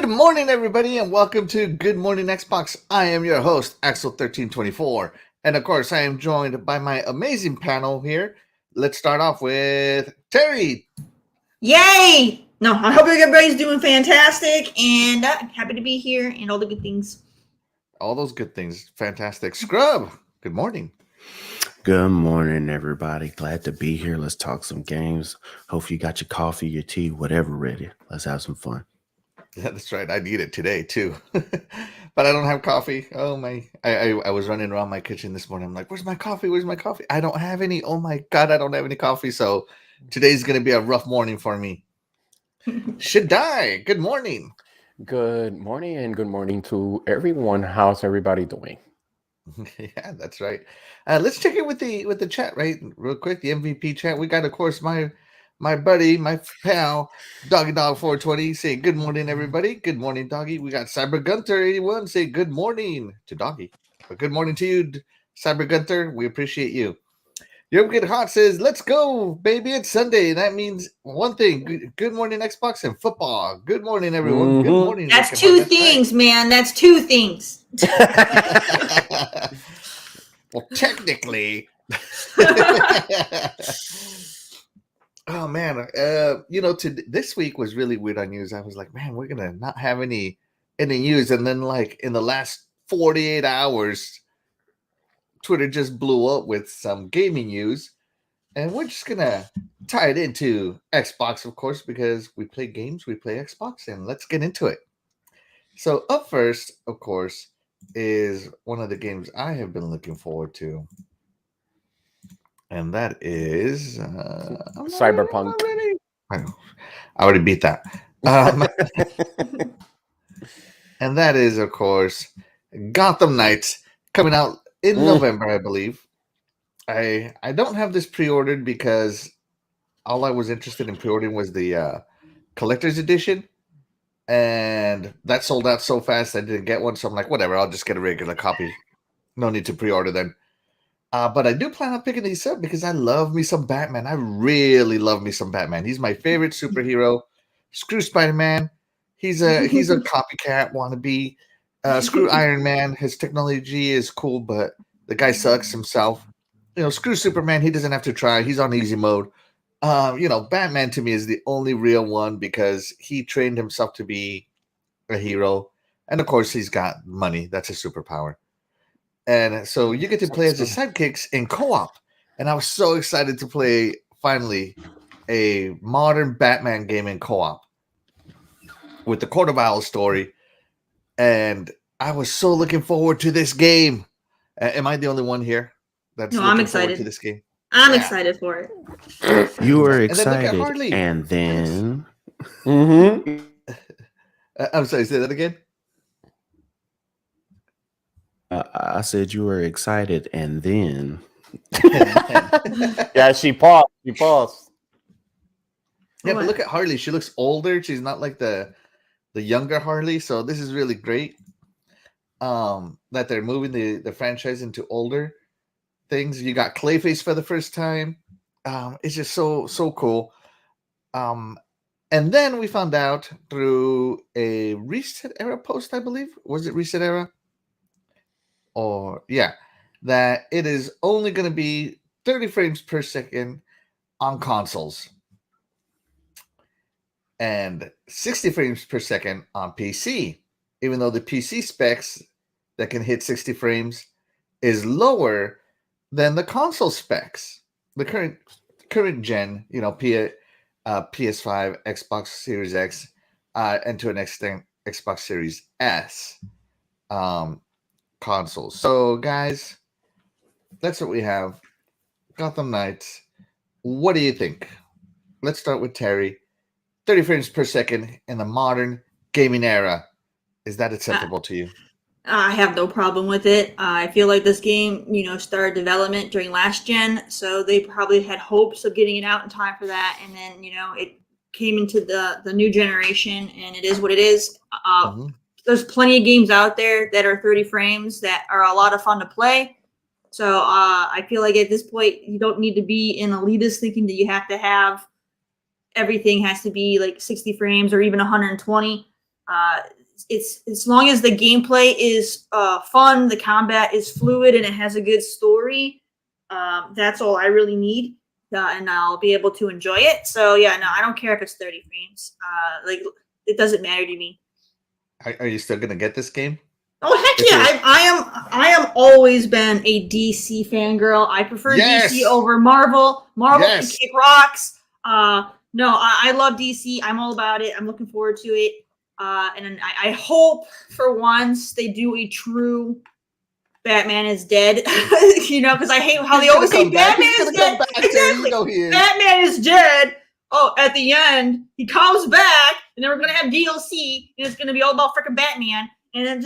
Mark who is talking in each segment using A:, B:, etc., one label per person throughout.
A: Good morning, everybody, and welcome to Good Morning Xbox. I am your host, Axel1324, and of course, I am joined by my amazing panel here. Let's start off with Terri.
B: Yay! No, I hope everybody's doing fantastic, and happy to be here, and all the good things.
A: All those good things. Fantastic. Scrub, good morning.
C: Good morning, everybody. Glad to be here. Let's talk some games. Hope you got your coffee, your tea, whatever ready. Let's have some fun.
A: Yeah, that's right. I need it today, too. But I don't have coffee. Oh, my. I was running around my kitchen this morning. I'm like, where's my coffee? Where's my coffee? I don't have any. Oh, my God, I don't have any coffee. So today's going to be a rough morning for me. Shaddai, good morning.
D: Good morning and good morning to everyone. How's everybody doing?
A: Yeah, that's right. Let's check in with the chat, right? Real quick, the MVP chat. We got, of course, my buddy, my pal, Doggy Dog 420 say good morning, everybody. Good morning, Doggy. We got Cyber Gunter 81 say good morning to Doggy. But good morning to you, Cyber Gunter. We appreciate you. Europe Get Hot says, let's go, baby. It's Sunday. That means one thing. Good morning, Xbox and football. Good morning, everyone. Good morning.
B: That's two things, man. That's two things.
A: Well, technically. Oh, man. This week was really weird on news. I was like, man, we're going to not have any news. And then, like, in the last 48 hours, Twitter just blew up with some gaming news, and we're just gonna tie it into Xbox, of course, because we play games, we play Xbox, and let's get into it. So up first, of course, is one of the games I have been looking forward to, and that is
D: Cyberpunk.
A: I already beat that. And that is, of course, Gotham Knights, coming out in November, I believe. I don't have this pre-ordered because all I was interested in pre-ordering was the collector's edition, and that sold out so fast I didn't get one. So I'm like, whatever, I'll just get a regular copy. No need to pre-order them. But I do plan on picking these up because I love me some Batman. I really love me some Batman. He's my favorite superhero. Screw Spider-Man. He's a copycat wannabe. Screw Iron Man. His technology is cool, but the guy sucks himself. Screw Superman. He doesn't have to try. He's on easy mode. Batman to me is the only real one because he trained himself to be a hero. And of course, he's got money. That's his superpower. And so you get to play as his sidekicks in co-op. And I was so excited to play, finally, a modern Batman game in co-op with the Court of Owls story. And I was so looking forward to this game. Am I the only one here that's
B: I'm excited
A: to this game?
B: I'm excited for it.
C: You were excited, and then...
A: I'm sorry, say that again?
C: I said you were excited, and then...
D: Yeah, she paused.
A: Yeah, but look at Harley. She looks older. She's not like the younger Harley. So this is really great. That they're moving the franchise into older things. You got Clayface for the first time. It's just so cool. And then we found out through a Reset Era post, I believe. Was it Reset Era? That it is only going to be 30 frames per second on consoles and 60 frames per second on PC, even though the PC specs that can hit 60 frames is lower than the console specs. The current gen, PS5, Xbox Series X, and to an extent, Xbox Series S consoles. So, guys, that's what we have. Gotham Knights. What do you think? Let's start with Terri. 30 frames per second in the modern gaming era. Is that acceptable to you?
B: I have no problem with it. I feel like this game, started development during last gen, so they probably had hopes of getting it out in time for that, and then, it came into the new generation, and it is what it is. There's plenty of games out there that are 30 frames that are a lot of fun to play. So I feel like at this point, you don't need to be an elitist thinking that you have to have everything has to be like 60 frames or even 120. It's as long as the gameplay is fun, the combat is fluid, and it has a good story. That's all I really need, and I'll be able to enjoy it. So yeah, no, I don't care if it's 30 frames. Like it doesn't matter to me.
A: Are you still gonna get this game?
B: Oh heck yeah! I am always been a DC fangirl. I prefer DC over Marvel. Marvel can kick rocks. No, I love DC. I'm all about it. I'm looking forward to it. And I hope for once they do a true Batman is dead. Because I hate how they always say Batman is dead. Exactly. Batman is dead. Oh, at the end, he comes back, and then we're gonna have DLC, and it's gonna be all about freaking Batman. And then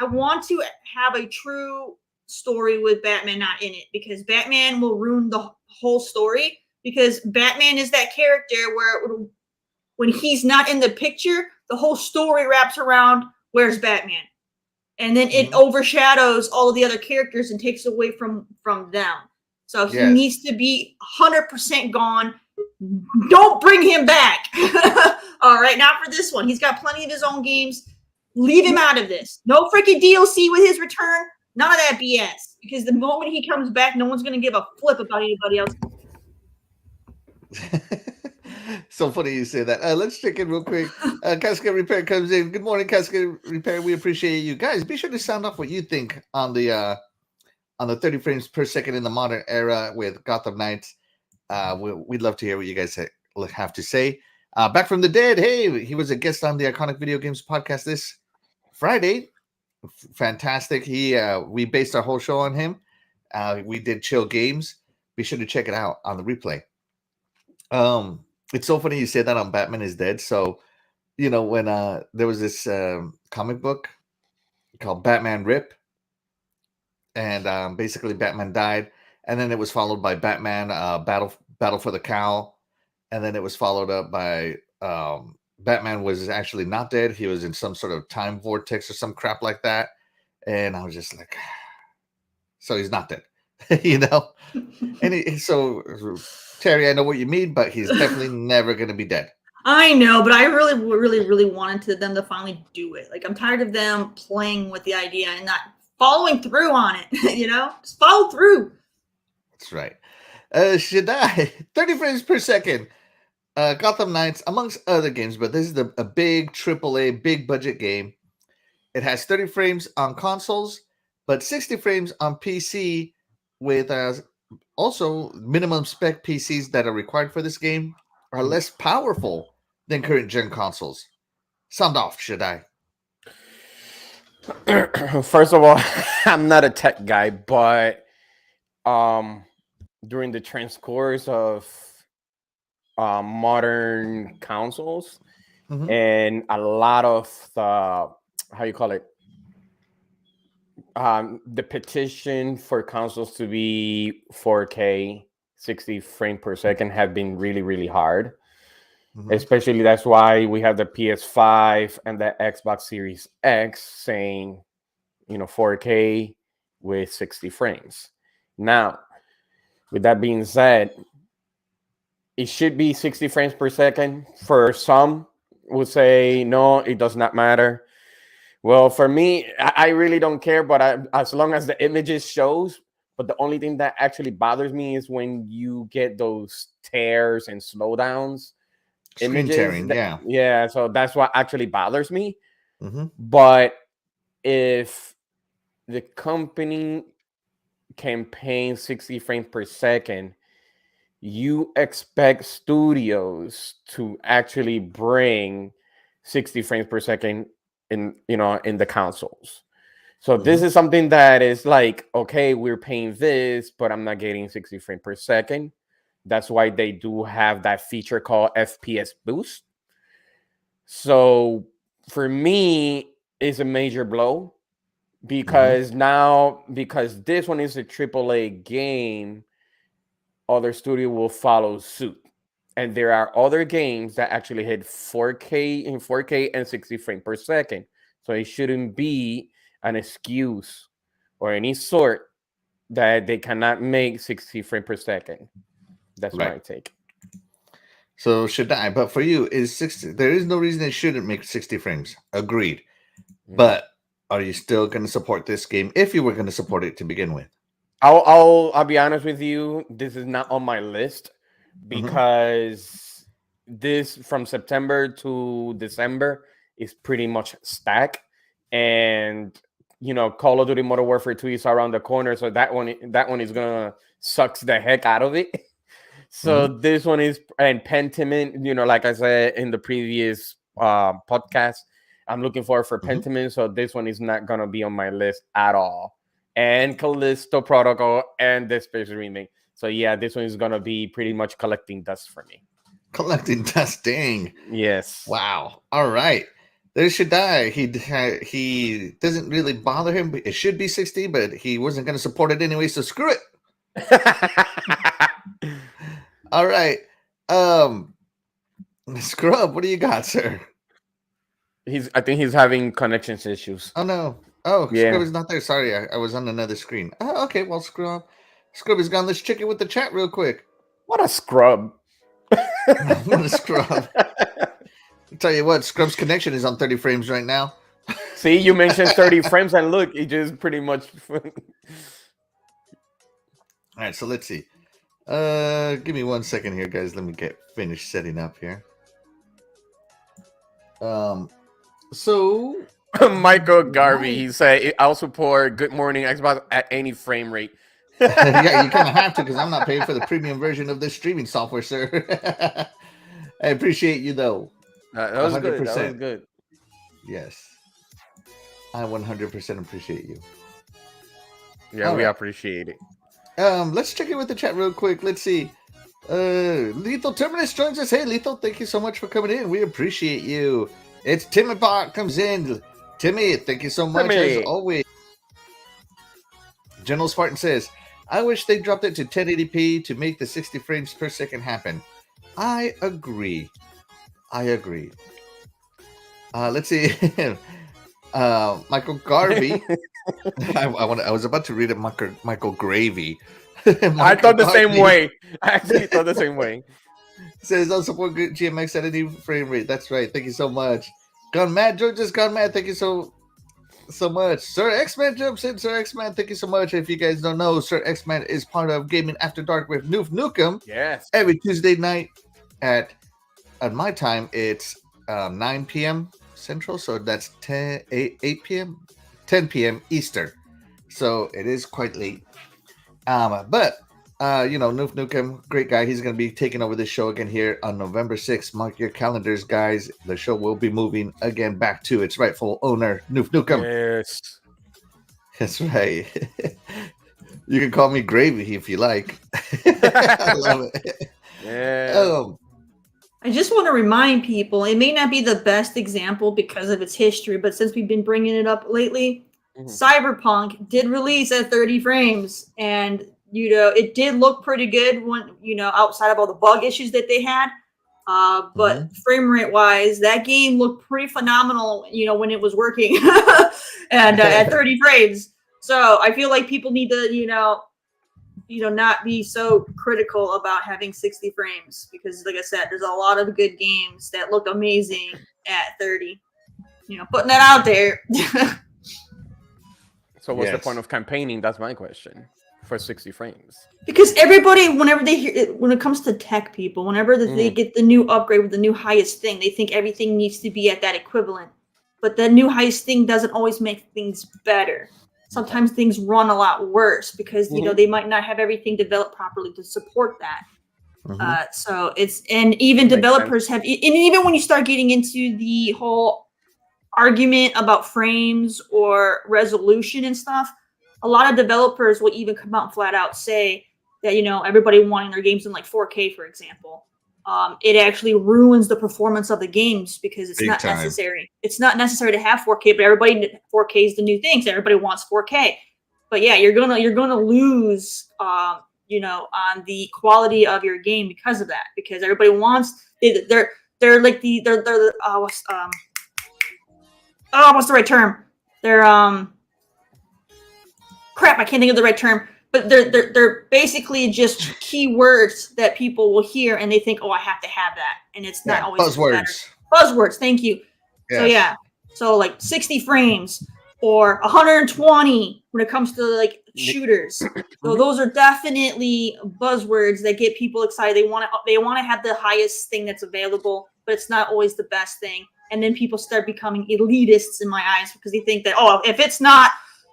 B: I want to have a true story with Batman not in it, because Batman will ruin the whole story. Because Batman is that character where when he's not in the picture, the whole story wraps around where's Batman, and then it overshadows all of the other characters and takes away from them. So he needs to be 100% gone. Don't bring him back. All right, not for this one. He's got plenty of his own games. Leave him out of this. No freaking DLC with his return. None of that BS. Because the moment he comes back, no one's going to give a flip about anybody else.
A: So funny you say that. Let's check in real quick. Cascade Repair comes in. Good morning, Cascade Repair. We appreciate you guys. Be sure to sound off what you think on the 30 frames per second in the modern era with Gotham Knights. We'd love to hear what you guys have to say. Back from the dead. Hey, he was a guest on the Iconic Video Games podcast this Friday. Fantastic. We based our whole show on him. We did Chill Games. Be sure to check it out on the replay. It's so funny you say that on Batman is Dead. So, when there was this comic book called Batman Rip, and basically Batman died, and then it was followed by Batman Battle for the Cowl, and then it was followed up by Batman was actually not dead. He was in some sort of time vortex or some crap like that, and I was just like, so he's not dead, And so Terry, I know what you mean, but he's definitely never going to be dead.
B: I know, but I really, really, really wanted them to finally do it. Like, I'm tired of them playing with the idea and not following through on it. Just follow through.
A: That's right. Shaddai, 30 frames per second. Gotham Knights, amongst other games, but this is a big AAA, big budget game. It has 30 frames on consoles, but 60 frames on PC with also minimum spec PCs that are required for this game are less powerful than current gen consoles. Sound off, Shaddai.
D: First of all, I'm not a tech guy, but during the transcourse of modern consoles and a lot of the the petition for consoles to be 4K 60 frames per second have been really, really hard. Especially that's why we have the PS5 and the Xbox Series X saying 4K with 60 frames. Now, with that being said, it should be 60 frames per second. For some would say, no, it does not matter. Well, for me, I really don't care, but as long as the images shows. But the only thing that actually bothers me is when you get those tears and slowdowns.
A: Screen tearing,
D: yeah. So that's what actually bothers me. But if the company can paint 60 frames per second, you expect studios to actually bring 60 frames per second in the consoles. So this is something that is like, okay, we're paying this, but I'm not getting 60 frames per second. That's why they do have that feature called FPS boost. So for me, it's a major blow because because this one is a AAA game, other studio will follow suit. And there are other games that actually hit 4K and 60 frames per second. So it shouldn't be an excuse or any sort that they cannot make 60 frames per second. That's my take.
A: So Shaddai, but for you, is 60? There is no reason it shouldn't make 60 frames. Agreed. But are you still going to support this game if you were going to support it to begin with?
D: I'll be honest with you. This is not on my list because this from September to December is pretty much stacked, and Call of Duty Modern Warfare 2 is around the corner, so that one is gonna sucks the heck out of it. So this one is, and Pentiment, like I said in the previous podcast, I'm looking forward for Pentiment, so this one is not gonna be on my list at all. And Callisto Protocol and the Space Remake. So yeah, this one is gonna be pretty much collecting dust for me.
A: Collecting dust, dang.
D: Yes.
A: Wow. All right. There Shaddai. He doesn't really bother him. It should be 60, but he wasn't going to support it anyway, so screw it. All right. Scrub, what do you got, sir?
D: I think he's having connections issues.
A: Oh no. Oh,
D: yeah.
A: Scrub is not there. Sorry, I was on another screen. Oh, okay, well, Scrub is gone. Let's check it with the chat real quick.
D: What a scrub.
A: What a scrub. I'll tell you what, Scrub's connection is on 30 frames right now.
D: See, you mentioned 30 frames, and look, it just pretty much.
A: All right, so let's see. Give me 1 second here, guys. Let me get finished setting up here. So
D: Michael Garvey, he said, "I'll support Good Morning Xbox at any frame rate."
A: Yeah, you kind of have to because I'm not paying for the premium version of this streaming software, sir. I appreciate you though.
D: That was 100%. Good. That was good.
A: Yes, I 100% appreciate you.
D: Yeah, we appreciate it.
A: Let's check in with the chat real quick. Let's see. Lethal Terminus joins us. Hey, Lethal, thank you so much for coming in. We appreciate you. It's Timmy Bot comes in. Timmy, thank you so much as always. General Spartan says, I wish they dropped it to 1080p to make the 60 frames per second happen. I agree. Let's see. Michael Garvey. I was about to read it, Michael Gravy.
D: I thought the same way. I actually thought the same way.
A: Says, I'll support GMX at any frame rate. That's right. Thank you so much. Gone Mad, George's Gone Mad. Thank you so much. Sir X-Man jumps in. Sir X-Man, thank you so much. If you guys don't know, Sir X-Man is part of Gaming After Dark with Noof Nukem.
D: Yes.
A: Every Tuesday night at my time, it's 9 p.m. Central. So that's 8 p.m. 10 p.m. Eastern. So it is quite late. But Noof Nukem, great guy. He's going to be taking over this show again here on November 6th. Mark your calendars, guys. The show will be moving again back to its rightful owner, Noof Nukem.
D: Yes.
A: That's right. You can call me Gravy if you like. I love it.
D: Yeah.
B: I just want to remind people, it may not be the best example because of its history, but since we've been bringing it up lately, Cyberpunk did release at 30 frames, and it did look pretty good when outside of all the bug issues that they had. But frame rate wise, that game looked pretty phenomenal, when it was working, and at 30 frames. So I feel like people need to, not be so critical about having 60 frames because, like I said, there's a lot of good games that look amazing at 30. Putting that out there.
D: So what's the point of campaigning? That's my question. For 60 frames.
B: Because everybody, whenever they hear it, when it comes to tech people, whenever they get the new upgrade with the new highest thing, they think everything needs to be at that equivalent. But the new highest thing doesn't always make things better. Sometimes things run a lot worse because they might not have everything developed properly to support that. So even developers have, and even when you start getting into the whole argument about frames or resolution and stuff, a lot of developers will even come out and flat out say that, everybody wanting their games in like 4K, for example, it actually ruins the performance of the games because it's not necessary. It's not necessary to have 4K, but 4K is the new thing. So everybody wants 4K. But yeah, you're gonna lose, on the quality of your game because of that. Because everybody wants they're what's the right term? They're crap, I can't think of the right term. but they're basically just keywords that people will hear and they think, oh, I have to have that, and it's not always
A: buzzwords.
B: Buzzwords. Thank you.
A: Yes.
B: So yeah, so like 60 frames or 120 when it comes to like shooters. So those are definitely buzzwords that get people excited. They want to have the highest thing that's available, but it's not always the best thing. And then people start becoming elitists in my eyes because they think that, oh, if it's not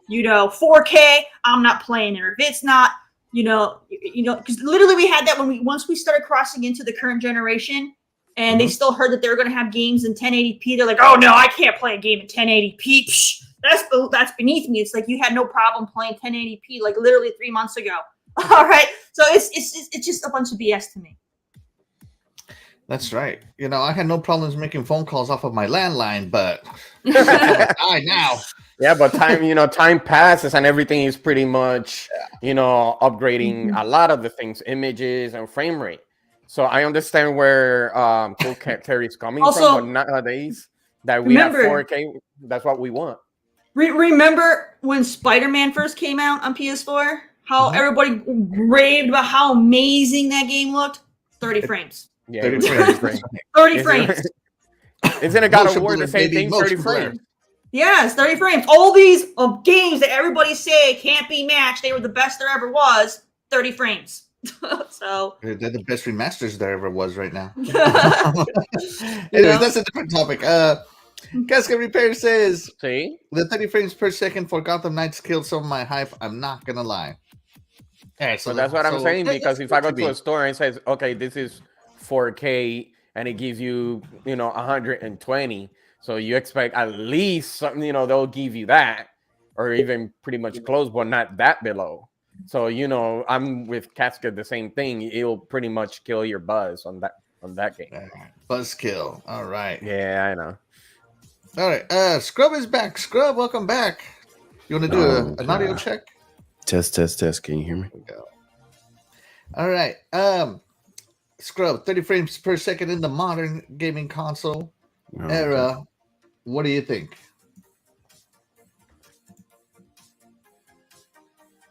B: 4K, I'm not playing it. Or if it's not, because literally we had that once we started crossing into the current generation, and they still heard that they were going to have games in 1080p. They're like, oh no, I can't play a game in 1080p. Psh, that's beneath me. It's like you had no problem playing 1080p like literally 3 months ago. All right, so it's just a bunch of BS to me.
A: That's right. I had no problems making phone calls off of my landline, but I now.
D: Yeah, but time passes and everything is pretty much, upgrading a lot of the things, images and frame rate. So I understand where Coolcat Terri is coming from, but nowadays that we have 4K, that's what we want.
B: Remember when Spider-Man first came out on PS4? How everybody raved about how amazing that game looked? 30 frames.
D: Yeah,
A: 30 frames.
B: 30 frames.
D: Isn't it God of War the same thing? 30 frames.
B: Yes, 30 frames. All these games that everybody say can't be matched, they were the best there ever was, 30 frames. So
A: they're the best remasters there ever was right now. Anyways, that's a different topic. Casca Repair says,
D: see,
A: the 30 frames per second for Gotham Knights killed some of my hype. I'm not gonna lie. Yeah,
D: so that's what I'm saying, because if I go to a store and it says, okay, this is 4K and it gives you 120, so you expect at least something, they'll give you that, or even pretty much close, but not that below. So I'm with Casca, the same thing. It'll pretty much kill your buzz on that game.
A: Buzz kill. All right.
D: Yeah, I know.
A: All right. Scrub is back. Scrub, welcome back. You want to do an audio check?
C: Test. Can you hear me?
A: Go. All right. Scrub, 30 frames per second in the modern gaming console era. What do you think?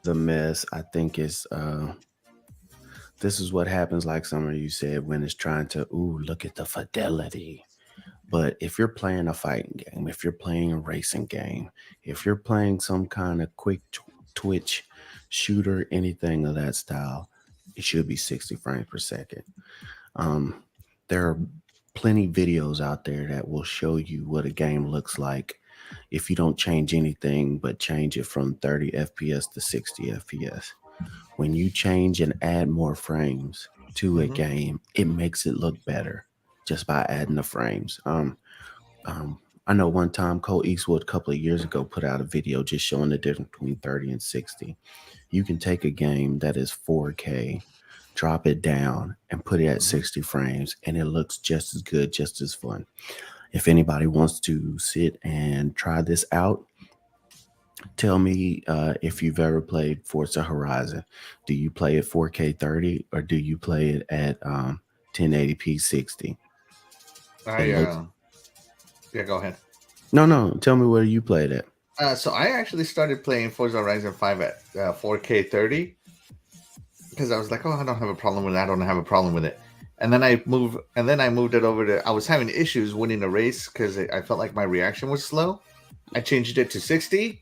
C: The mess, I think, is this is what happens, like some of you said, when it's trying to look at the fidelity. But if you're playing a fighting game, if you're playing a racing game, if you're playing some kind of quick twitch shooter, anything of that style, it should be 60 frames per second. There are plenty of videos out there that will show you what a game looks like if you don't change anything but change it from 30 FPS to 60 FPS. When you change and add more frames to a game, it makes it look better just by adding the frames. I know one time Cole Eastwood a couple of years ago put out a video just showing the difference between 30 and 60. You can take a game that is 4K, drop it down and put it at 60 frames, and it looks just as good, just as fun. If anybody wants to sit and try this out, tell me if you've ever played Forza Horizon. Do you play it 4K 30 or do you play it at 1080p 60?
A: Yeah, go ahead.
C: No. Tell me where you played it.
A: So I actually started playing Forza Horizon 5 at 4K 30 because I was like, I don't have a problem with it. And then I moved it over to, I was having issues winning a race because I felt like my reaction was slow. I changed it to 60.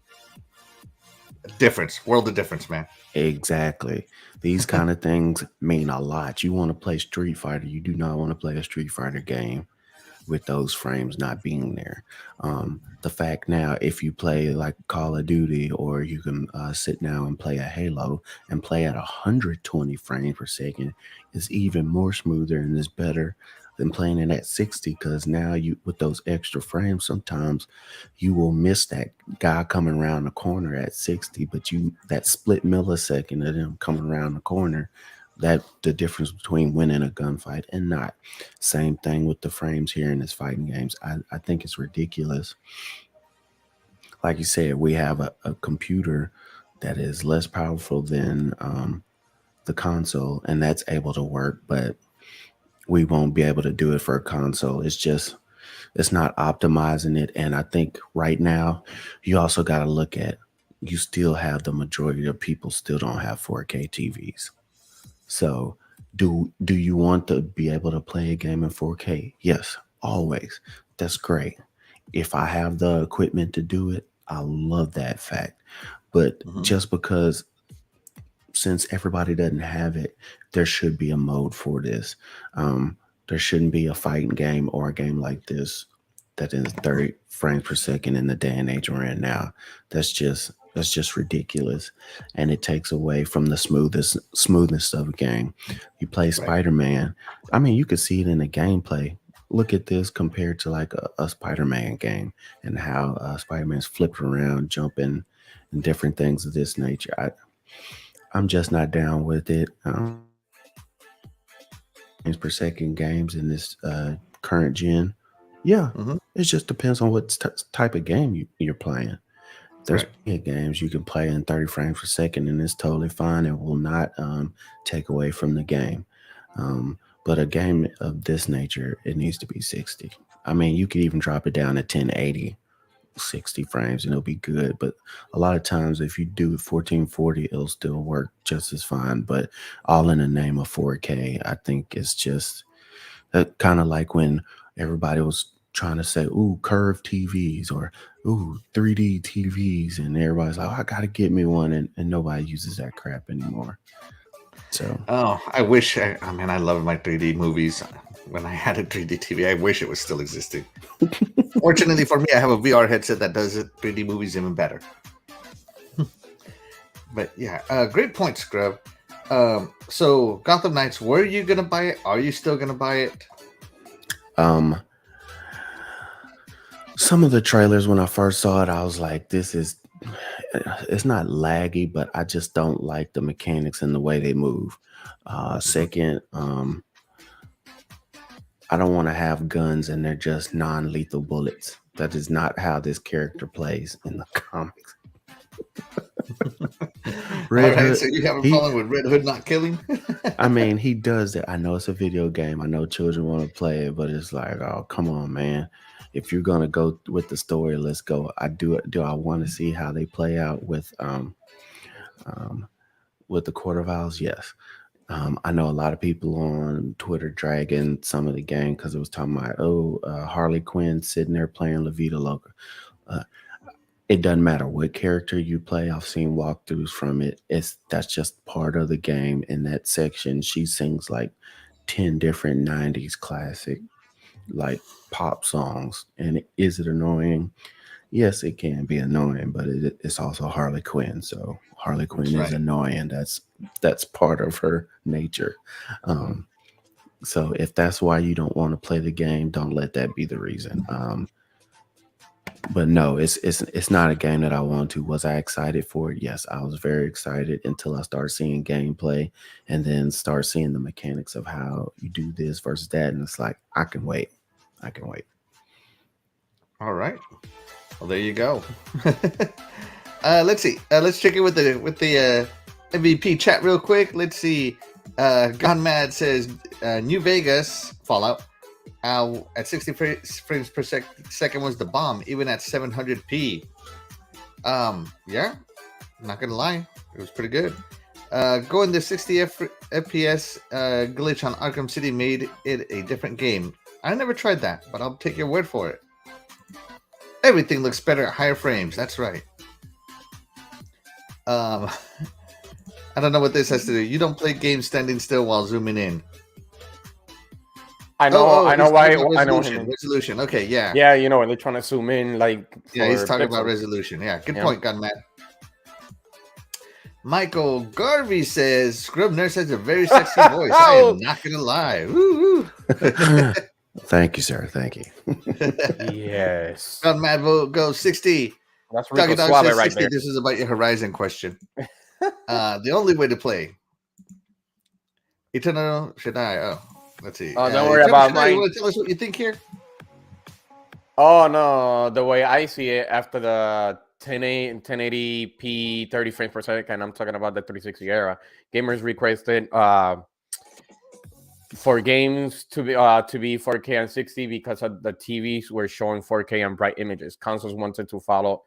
A: World of difference, man.
C: Exactly. These kind of things mean a lot. You want to play Street Fighter. You do not want to play a Street Fighter game with those frames not being there. The fact now, if you play like Call of Duty, or you can sit down and play a Halo and play at 120 frames per second, is even more smoother and is better than playing it at 60, because now you, with those extra frames, sometimes you will miss that guy coming around the corner at 60, but that split millisecond of them coming around the corner, that the difference between winning a gunfight and not. Same thing with the frames here in this fighting games. I think it's ridiculous. Like you said, we have a computer that is less powerful than the console, and that's able to work, but we won't be able to do it for a console. It's not optimizing it. And I think right now you also got to look at you still have the majority of people still don't have 4K TVs. So do you want to be able to play a game in 4K? Yes, always. That's great. If I have the equipment to do it, I love that fact. But
A: Mhm.
C: just because since everybody doesn't have it, there should be a mode for this. There shouldn't be a fighting game or a game like this that is 30 frames per second in the day and age we're in now. That's just ridiculous, and it takes away from the smoothness of a game. You play
A: Right.
C: Spider-Man. I mean, you could see it in the gameplay. Look at this compared to like a Spider-Man game and how Spider-Man's flipping around, jumping, and different things of this nature. I'm just not down with it. Frames per second games in this current gen. Yeah,
A: Mhm.
C: it just depends on what type of game you're playing. There's
A: Right.
C: plenty of games you can play in 30 frames per second, and it's totally fine. It will not take away from the game. But a game of this nature, it needs to be 60. I mean, you could even drop it down to 1080, 60 frames, and it'll be good. But a lot of times, if you do it 1440, it'll still work just as fine. But all in the name of 4K, I think it's just kind of like when everybody was trying to say, "Ooh, curved TVs" or "Ooh, 3D TVs," and everybody's like, "Oh, I gotta get me one," and nobody uses that crap anymore. So
A: Oh, I wish. I mean, I love my 3D movies. When I had a 3D TV, I wish it was still existing. Fortunately for me, I have a VR headset that does it 3D movies even better. But yeah, great point, Scrub. So Gotham Knights, were you gonna buy it? Are you still gonna buy it?
C: um some of the trailers when I first saw it, I was like, this is it's not laggy, but I just don't like the mechanics and the way they move. Second, I don't want to have guns and they're just non-lethal bullets. That is not how this character plays in the comics. Red
A: All right,
C: Hood,
A: so you have a
C: he
A: problem with Red Hood not killing?
C: I mean, he does that. I know it's a video game. I know children want to play it, but it's like, oh, come on, man. If you're gonna go with the story, let's go. I do. Do I want to see how they play out um, with the Court of Owls? Yes. I know a lot of people on Twitter dragging some of the game because it was talking about, Harley Quinn sitting there playing La Vida Loca. Uh, it doesn't matter what character you play. I've seen walkthroughs from it. That's just part of the game. In that section, she sings like 10 different 90s classic like pop songs. And is it annoying? Yes, it can be annoying, but it's also Harley Quinn. So Harley Quinn
A: That's
C: is
A: right.
C: annoying. That's part of her nature. Um, so if that's why you don't want to play the game, don't let that be the reason. But no, it's not a game that I want to. Was I excited for it? Yes, I was very excited until I started seeing gameplay and then start seeing the mechanics of how you do this versus that. And it's like, I can wait. I can wait.
A: All right. Well, there you go. Let's see. Let's check in with the MVP chat real quick. Let's see. Gone Mad says New Vegas Fallout at 60 frames per second was the bomb, even at 700p. Yeah, I'm not gonna lie, it was pretty good. Going to 60 FPS glitch on Arkham City made it a different game. I never tried that, but I'll take your word for it. Everything looks better at higher frames. That's right. I don't know what this has to do. You don't play games standing still while zooming in.
D: I know
A: He's
D: why.
A: talking about
D: I know what he
A: resolution.
D: means.
A: Resolution. Okay, yeah.
D: Yeah, you know, when they're trying to zoom in, like
A: Yeah, he's
D: for
A: talking about
D: pixels.
A: resolution. Yeah, good
D: Yeah.
A: point, Gunman. Michael Garvey says Scrub Nurse has a very sexy voice. I am not gonna lie. Woo woo.
C: Thank you, sir. Thank you.
D: Yes,
A: Gunman vote goes 60.
D: that's
A: Doggy
D: Rico
A: Dog
D: Suave
A: says
D: right
A: 60.
D: there.
A: This is about your Horizon question. The only way to play Eternal Shaddai. Oh, let's see.
D: Oh, don't worry
A: Eternal
D: about
A: Shaddai, you
D: mine.
A: want to tell us what you think here?
D: Oh no, the way I see it after the 1080p 30 frames per second, I'm talking about the 360 era. Gamers requested for games to be 4K and 60 because of the TVs were showing 4K and bright images. Consoles wanted to follow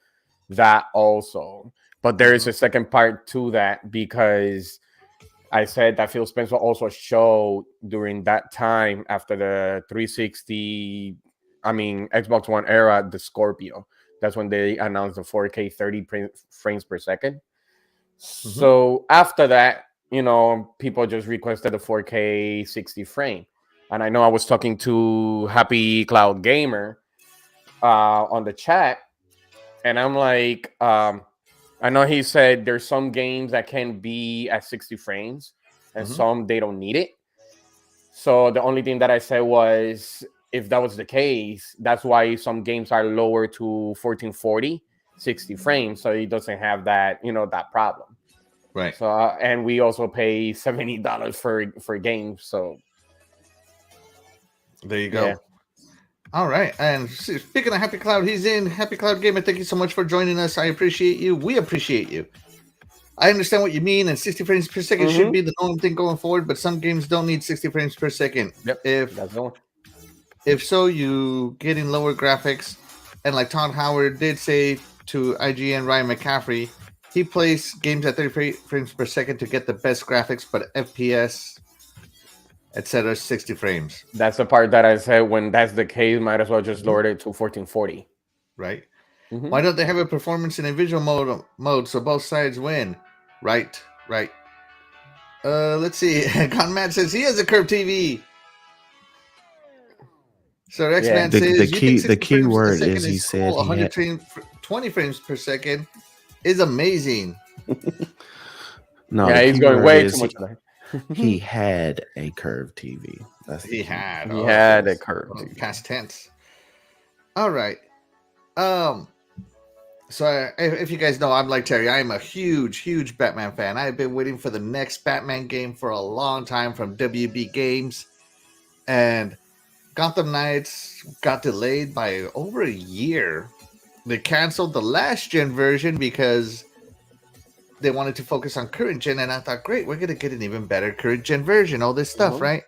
D: that also. But there is a second part to that, because I said that Phil Spencer also showed during that time after the 360, Xbox One era, the Scorpio. That's when they announced the 4K 30 frames per second. So after that, people just requested the 4K 60 frame. And I know I was talking to Happy Cloud Gamer on the chat, and I'm like, I know he said there's some games that can be at 60 frames and some they don't need it. So the only thing that I said was, if that was the case, that's why some games are lower to 1440, 60 frames. So it doesn't have that, that problem.
A: Right.
D: So, and we also pay $70 for games. So
A: there you go.
D: Yeah.
A: All right. And speaking of Happy Cloud, he's in. Happy Cloud Gamer, thank you so much for joining us. I appreciate you. We appreciate you. I understand what you mean, and 60 frames per second should be the normal thing going forward, but some games don't need 60 frames per second.
D: Yep,
A: If so, you getting lower graphics. And like Todd Howard did say to IGN Ryan McCaffrey, he plays games at 30 frames per second to get the best graphics, but FPS, etc., 60 frames.
D: That's the part that I said, when that's the case, might as well just lower it to 1440.
A: Right. Why don't they have a performance in a visual mode so both sides win? Right. Let's see. Con Matt says he has a curved TV. So X-Man says
C: the key word is he said
A: 120 frames per second is amazing.
C: No,
D: yeah, he's going way too much.
C: He had a curved TV.
A: He had
D: a curved TV.
A: Past tense. All right. So if you guys know, I'm like Terry. I'm a huge Batman fan. I've been waiting for the next Batman game for a long time from WB Games, and Gotham Knights got delayed by over a year. They canceled the last gen version because they wanted to focus on current gen, and I thought, great, we're gonna get an even better current gen version. All this stuff, right?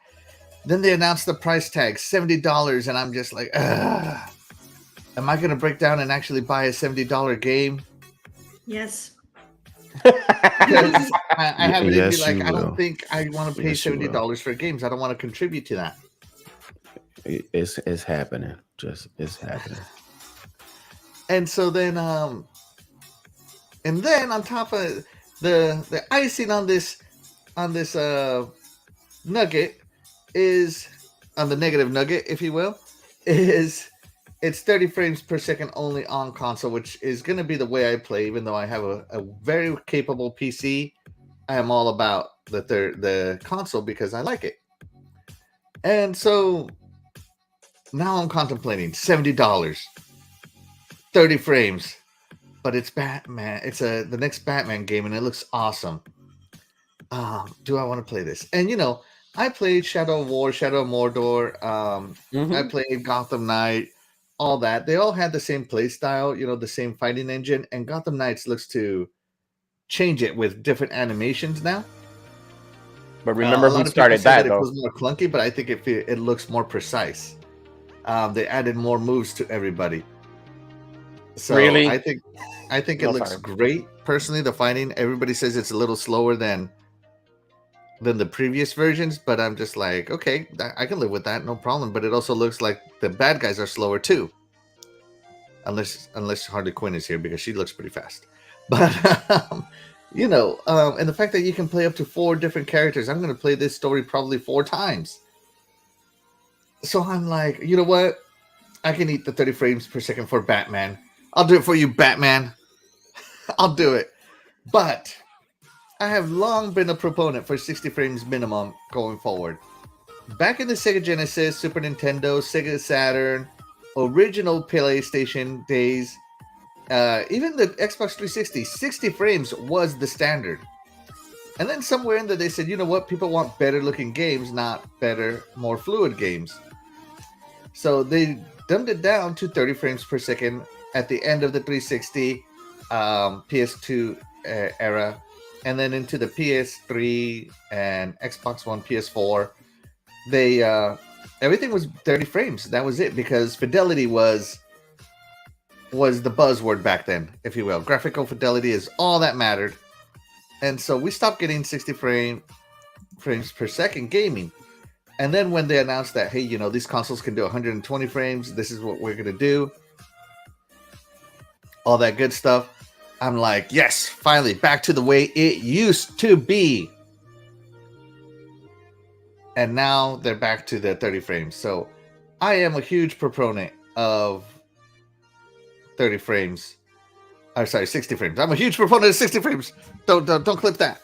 A: Then they announced the price tag, $70, and I'm just like, ugh. Am I going to break down and actually buy a $70 game?
B: Yes.
A: Because I have it in me like, I
C: will.
A: don't think I want to pay $70 for games. I don't want to contribute to that.
C: It's happening. It's happening.
A: And so then, and then on top of the icing on this nugget is, on the negative nugget, if you will, is it's 30 frames per second only on console, which is going to be the way I play. Even though I have a very capable PC, I am all about the console because I like it. And so now I'm contemplating $70, 30 frames, but it's Batman. It's the next Batman game, and it looks awesome. Do I want to play this? And I played Shadow of War, Shadow of Mordor. I played Gotham Knight. All that. They all had the same play style, the same fighting engine, and Gotham Knights looks to change it with different animations now.
D: But remember who started that, though?
A: It was more clunky, but I think it looks more precise. They added more moves to everybody. So
D: really?
A: I think it looks great. Personally, the fighting, everybody says it's a little slower than the previous versions, but I'm just like, okay, I can live with that, no problem. But it also looks like the bad guys are slower too, unless Harley Quinn is here, because she looks pretty fast. But and the fact that you can play up to 4 different characters, I'm going to play this story probably 4 times. So I'm like, you know what? I can eat the 30 frames per second for Batman. I'll do it for you, Batman. I'll do it. But I have long been a proponent for 60 frames minimum going forward. Back in the Sega Genesis, Super Nintendo, Sega Saturn, original PlayStation days, even the Xbox 360, 60 frames was the standard. And then somewhere in there they said, you know what, people want better looking games, not better, more fluid games. So they dumbed it down to 30 frames per second at the end of the 360 PS2 era. And then into the PS3 and Xbox One, PS4, they everything was 30 frames. That was it, because fidelity was was the buzzword back then, if you will. Graphical fidelity is all that mattered. And so we stopped getting 60 frames per second gaming. And then when they announced that, hey, these consoles can do 120 frames, this is what we're going to do, all that good stuff, I'm like, yes, finally, back to the way it used to be. And now they're back to the 30 frames. So I am a huge proponent of 30 frames. I'm sorry, 60 frames. I'm a huge proponent of 60 frames. Don't clip that.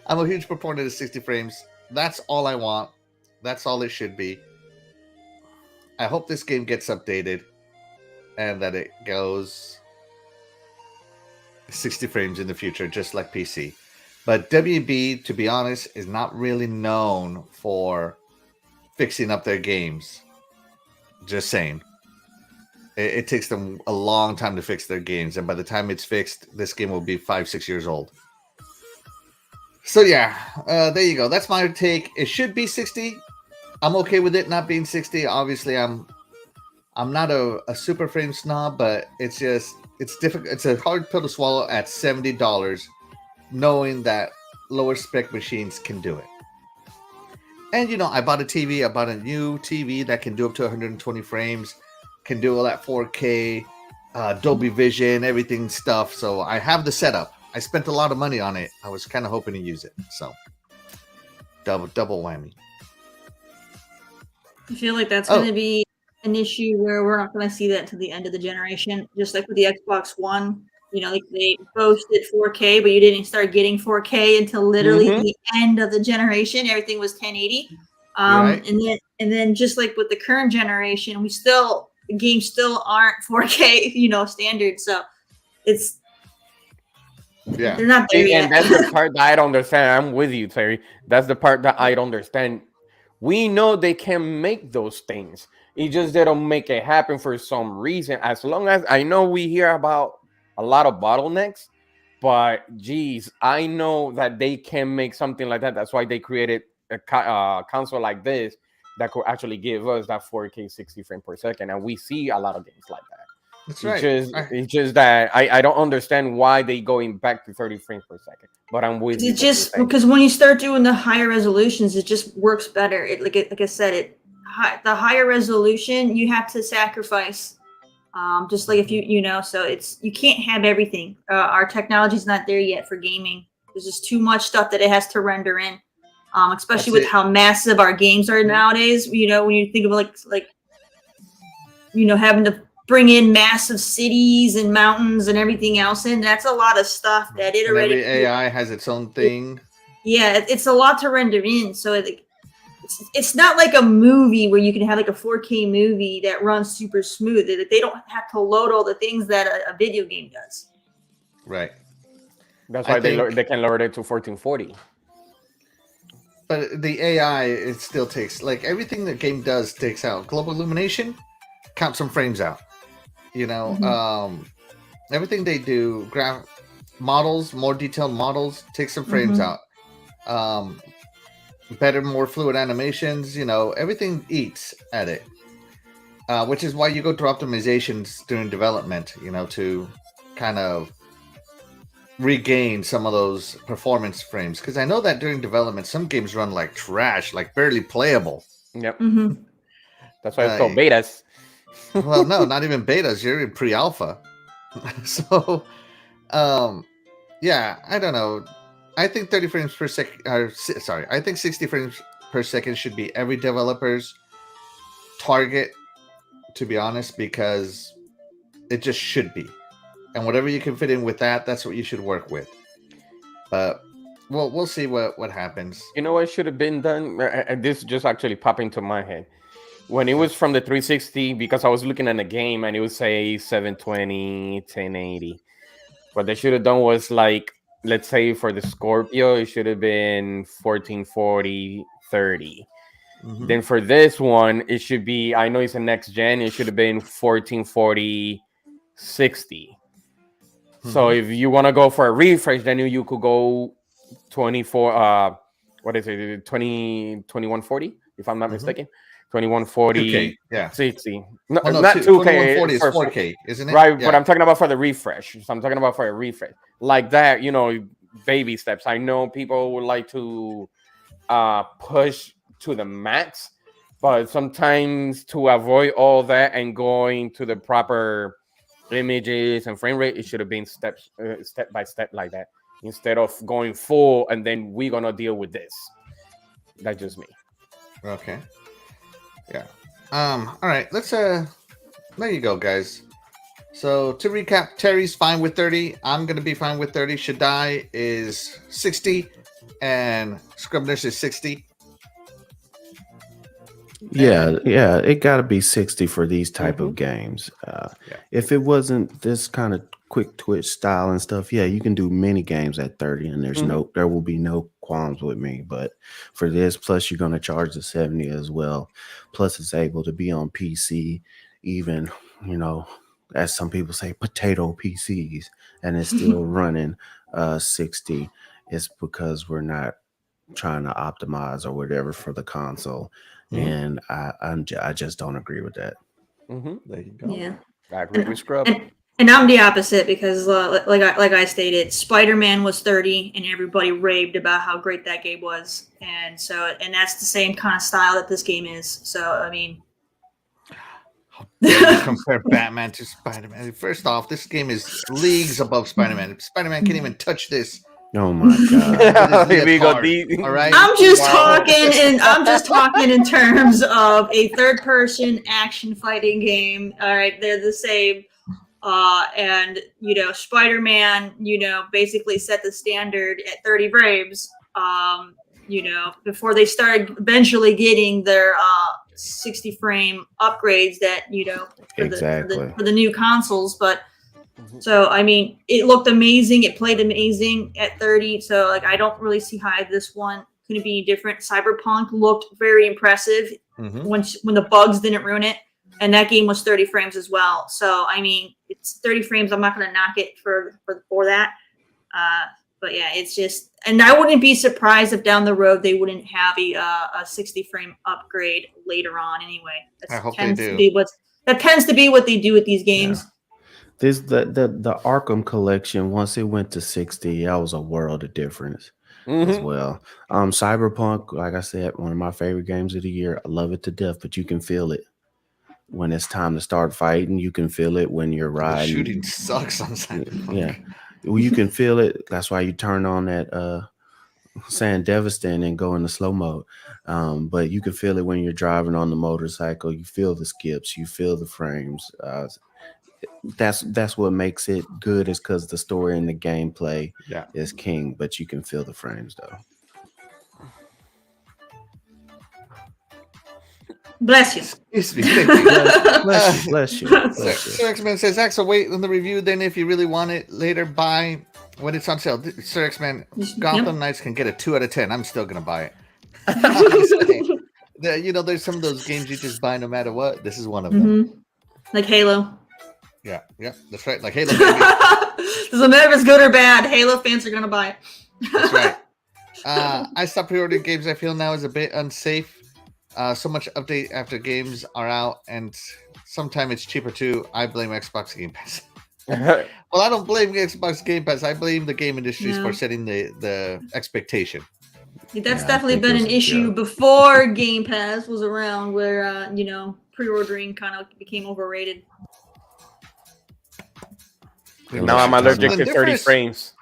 A: I'm a huge proponent of 60 frames. That's all I want. That's all it should be. I hope this game gets updated and that it goes 60 frames in the future, just like PC. But WB, to be honest, is not really known for fixing up their games. Just saying. It takes them a long time to fix their games, and by the time it's fixed, this game will be 5-6 years old. So yeah, there you go. That's my take. It should be 60. I'm okay with it not being 60. Obviously, I'm not a super frame snob, but it's difficult. It's a hard pill to swallow at $70, knowing that lower spec machines can do it. And I bought a TV. I bought a new TV that can do up to 120 frames, can do all that 4K, Dolby Vision, everything stuff. So I have the setup. I spent a lot of money on it. I was kind of hoping to use it. So double whammy.
B: I feel like that's going to be an issue where we're not going to see that until the end of the generation. Just like with the Xbox One, like they boasted 4K, but you didn't start getting 4K until literally the end of the generation. Everything was 1080. Right. And then just like with the current generation, the games still aren't 4K, standard. So it's.
A: Yeah,
B: they're not there yet.
D: And that's the part that I don't understand. I'm with you, Terry. That's the part that I don't understand. We know they can make those things. It's just they don't make it happen for some reason. As long as I know, we hear about a lot of bottlenecks, but geez, I know that they can make something like that. That's why they created a console like this that could actually give us that 4K 60 frames per second, and we see a lot of games like that.
A: That's right.
D: It's just that I don't understand why they going back to 30 frames per second. But I'm with you.
B: It's just because when you start doing the higher resolutions, it just works better. Like I said, the higher resolution you have to sacrifice. Just like if so you can't have everything. Our technology's not there yet for gaming. There's just too much stuff that it has to render in. Especially with how massive our games are nowadays. When you think of like having to bring in massive cities and mountains and everything else in. That's a lot of stuff that it already.
A: Every AI has its own thing.
B: It's a lot to render in. So it's not like a movie where you can have like a 4K movie that runs super smooth. They don't have to load all the things that a video game does.
A: Right.
D: That's why they can lower it to 1440.
A: But the AI, it still takes, like everything the game does takes out. Global illumination, count some frames out. Everything they do, models, more detailed models, take some frames out. Better, more fluid animations, everything eats at it. Which is why you go through optimizations during development, to kind of regain some of those performance frames. Because I know that during development, some games run like trash, like barely playable.
D: Yep. That's why it's called betas.
A: Well, no, not even betas. You're in pre-alpha. So, yeah, I don't know. I think 30 frames per second. I think 60 frames per second should be every developer's target, to be honest, because it just should be. And whatever you can fit in with that, that's what you should work with. But we'll see what happens.
D: You know what should have been done? This just actually popped into my head. When it was from the 360, because I was looking at the game and it would say 720, 1080. What they should have done was like, let's say for the Scorpio, it should have been 1440, 30. Then for this one, it should be, I know it's a next gen, it should have been 1440, 60. So if you want to go for a refresh, then you could go 24, what is it, 2140, if I'm not mistaken. 2140,
A: 2K, yeah.
D: 60. No,
A: Oh, no,
D: not 2K.
A: 2140 is
D: for-
A: 4K, isn't it?
D: Right,
A: Yeah.
D: but I'm talking about for the refresh. So I'm talking about for a refresh. Like that, baby steps. I know people would like to push to the max, but sometimes to avoid all that and going to the proper images and frame rate, it should have been step by step like that instead of going full and then we're gonna deal with this. That's just me.
A: Okay. Yeah. All right. Let's there you go, guys. So to recap, Terri's fine with 30. I'm gonna be fine with 30. Shaddai is 60, and Scrubness is 60.
C: Yeah, it got to be 60 for these type of games. If it wasn't this kind of quick twitch style and stuff, yeah, you can do mini games at 30, and there will be no qualms with me. But for this, plus you're gonna charge the 70 as well. Plus it's able to be on PC, even as some people say, potato PCs, and it's still running 60. It's because we're not trying to optimize or whatever for the console. And I just don't agree with that.
A: There you go.
B: Yeah.
D: I agree with Scrub.
B: And I'm the opposite because, like I stated, Spider-Man was 30, and everybody raved about how great that game was, and that's the same kind of style that this game is. So I mean,
A: you compare Batman to Spider-Man. First off, this game is leagues above Spider-Man. Spider-Man can't even touch this.
C: Oh my god!
D: Here we go.
A: All right.
B: I'm just talking in terms of a third-person action fighting game. All right, they're the same. And Spider-Man, basically set the standard at 30 frames. Before they started eventually getting their 60 frame upgrades that for the new consoles. But so I mean, it looked amazing. It played amazing at 30. So I don't really see how this one couldn't be different. Cyberpunk looked very impressive when the bugs didn't ruin it. And that game was 30 frames as well. So, I mean, it's 30 frames. I'm not going to knock it for that. But yeah, it's just, and I wouldn't be surprised if down the road they wouldn't have a 60 frame upgrade later on anyway.
A: I hope they do.
B: That tends to be what they do with these games.
C: Yeah. This the Arkham collection, once it went to 60, that was a world of difference as well. Cyberpunk, like I said, one of my favorite games of the year. I love it to death, but you can feel it when it's time to start fighting. You can feel it when you're riding.
A: The shooting sucks on Cyberpunk.
C: Yeah, well, you can feel it. That's why you turn on that Sand Devastating and go into slow mode. But you can feel it when you're driving on the motorcycle. You feel the skips. You feel the frames. That's what makes it good, is because the story and the gameplay is king. But you can feel the frames though.
B: Bless you.
A: Excuse me. Thank you.
C: Bless you.
A: Sir X-Man says, Axel, wait on the review. Then if you really want it later, buy when it's on sale. Sir X-Man, Gotham Knights can get a 2 out of 10. I'm still going to buy it. There's some of those games you just buy no matter what. This is one of them.
B: Like Halo.
A: Yeah, that's right. Like Halo.
B: Doesn't matter if it's good or bad. Halo fans are going to buy it.
A: That's right. I stopped pre-ordering games I feel now is a bit unsafe. So much update after games are out, and sometimes it's cheaper too. I blame Xbox Game Pass. Well, I don't blame Xbox Game Pass. I blame the game industries for setting the expectation.
B: That's definitely been an issue before Game Pass was around, where pre-ordering kind of became overrated.
D: Now I'm allergic to 30 frames.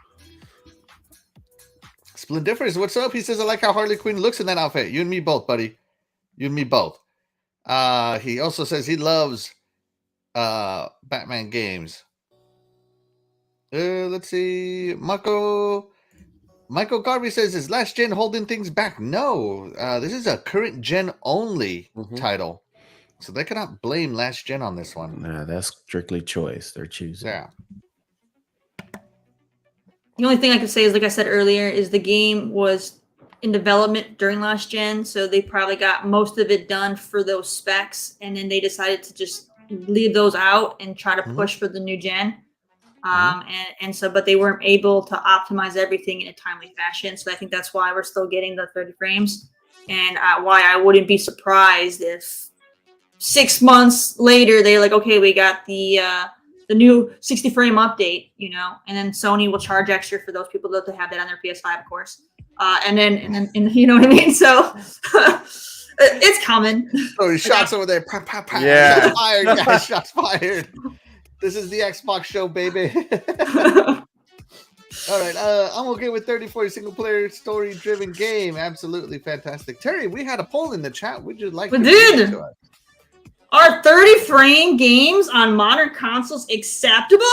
A: Splendiferous, what's up? He says, I like how Harley Quinn looks in that outfit. You and me both, buddy. You and me both. He also says he loves Batman games. Let's see. Michael Garvey says, is last gen holding things back? No. This is a current gen only title. So they cannot blame last gen on this one.
C: Nah, that's strictly choice. They're choosing.
A: Yeah.
B: The only thing I can say is, like I said earlier, is the game was in development during last gen, so they probably got most of it done for those specs, and then they decided to just leave those out and try to push for the new gen. But they weren't able to optimize everything in a timely fashion. So I think that's why we're still getting the 30 frames. and why I wouldn't be surprised if 6 months later they're like, okay, we got the new 60 frame update, you know, and then Sony will charge extra for those people that have that on their PS5, of course. And then you know what I mean? So it's coming.
A: Oh, shots over there. Pa, pa, pa.
D: Yeah.
A: Shots fired, guys. Shots fired. This is the Xbox show, baby. All right. I'm okay with 30 for a single player story driven game. Absolutely fantastic. Terry, we had a poll in the chat. Would you like to read it to us?
B: Are 30 frame games on modern consoles acceptable?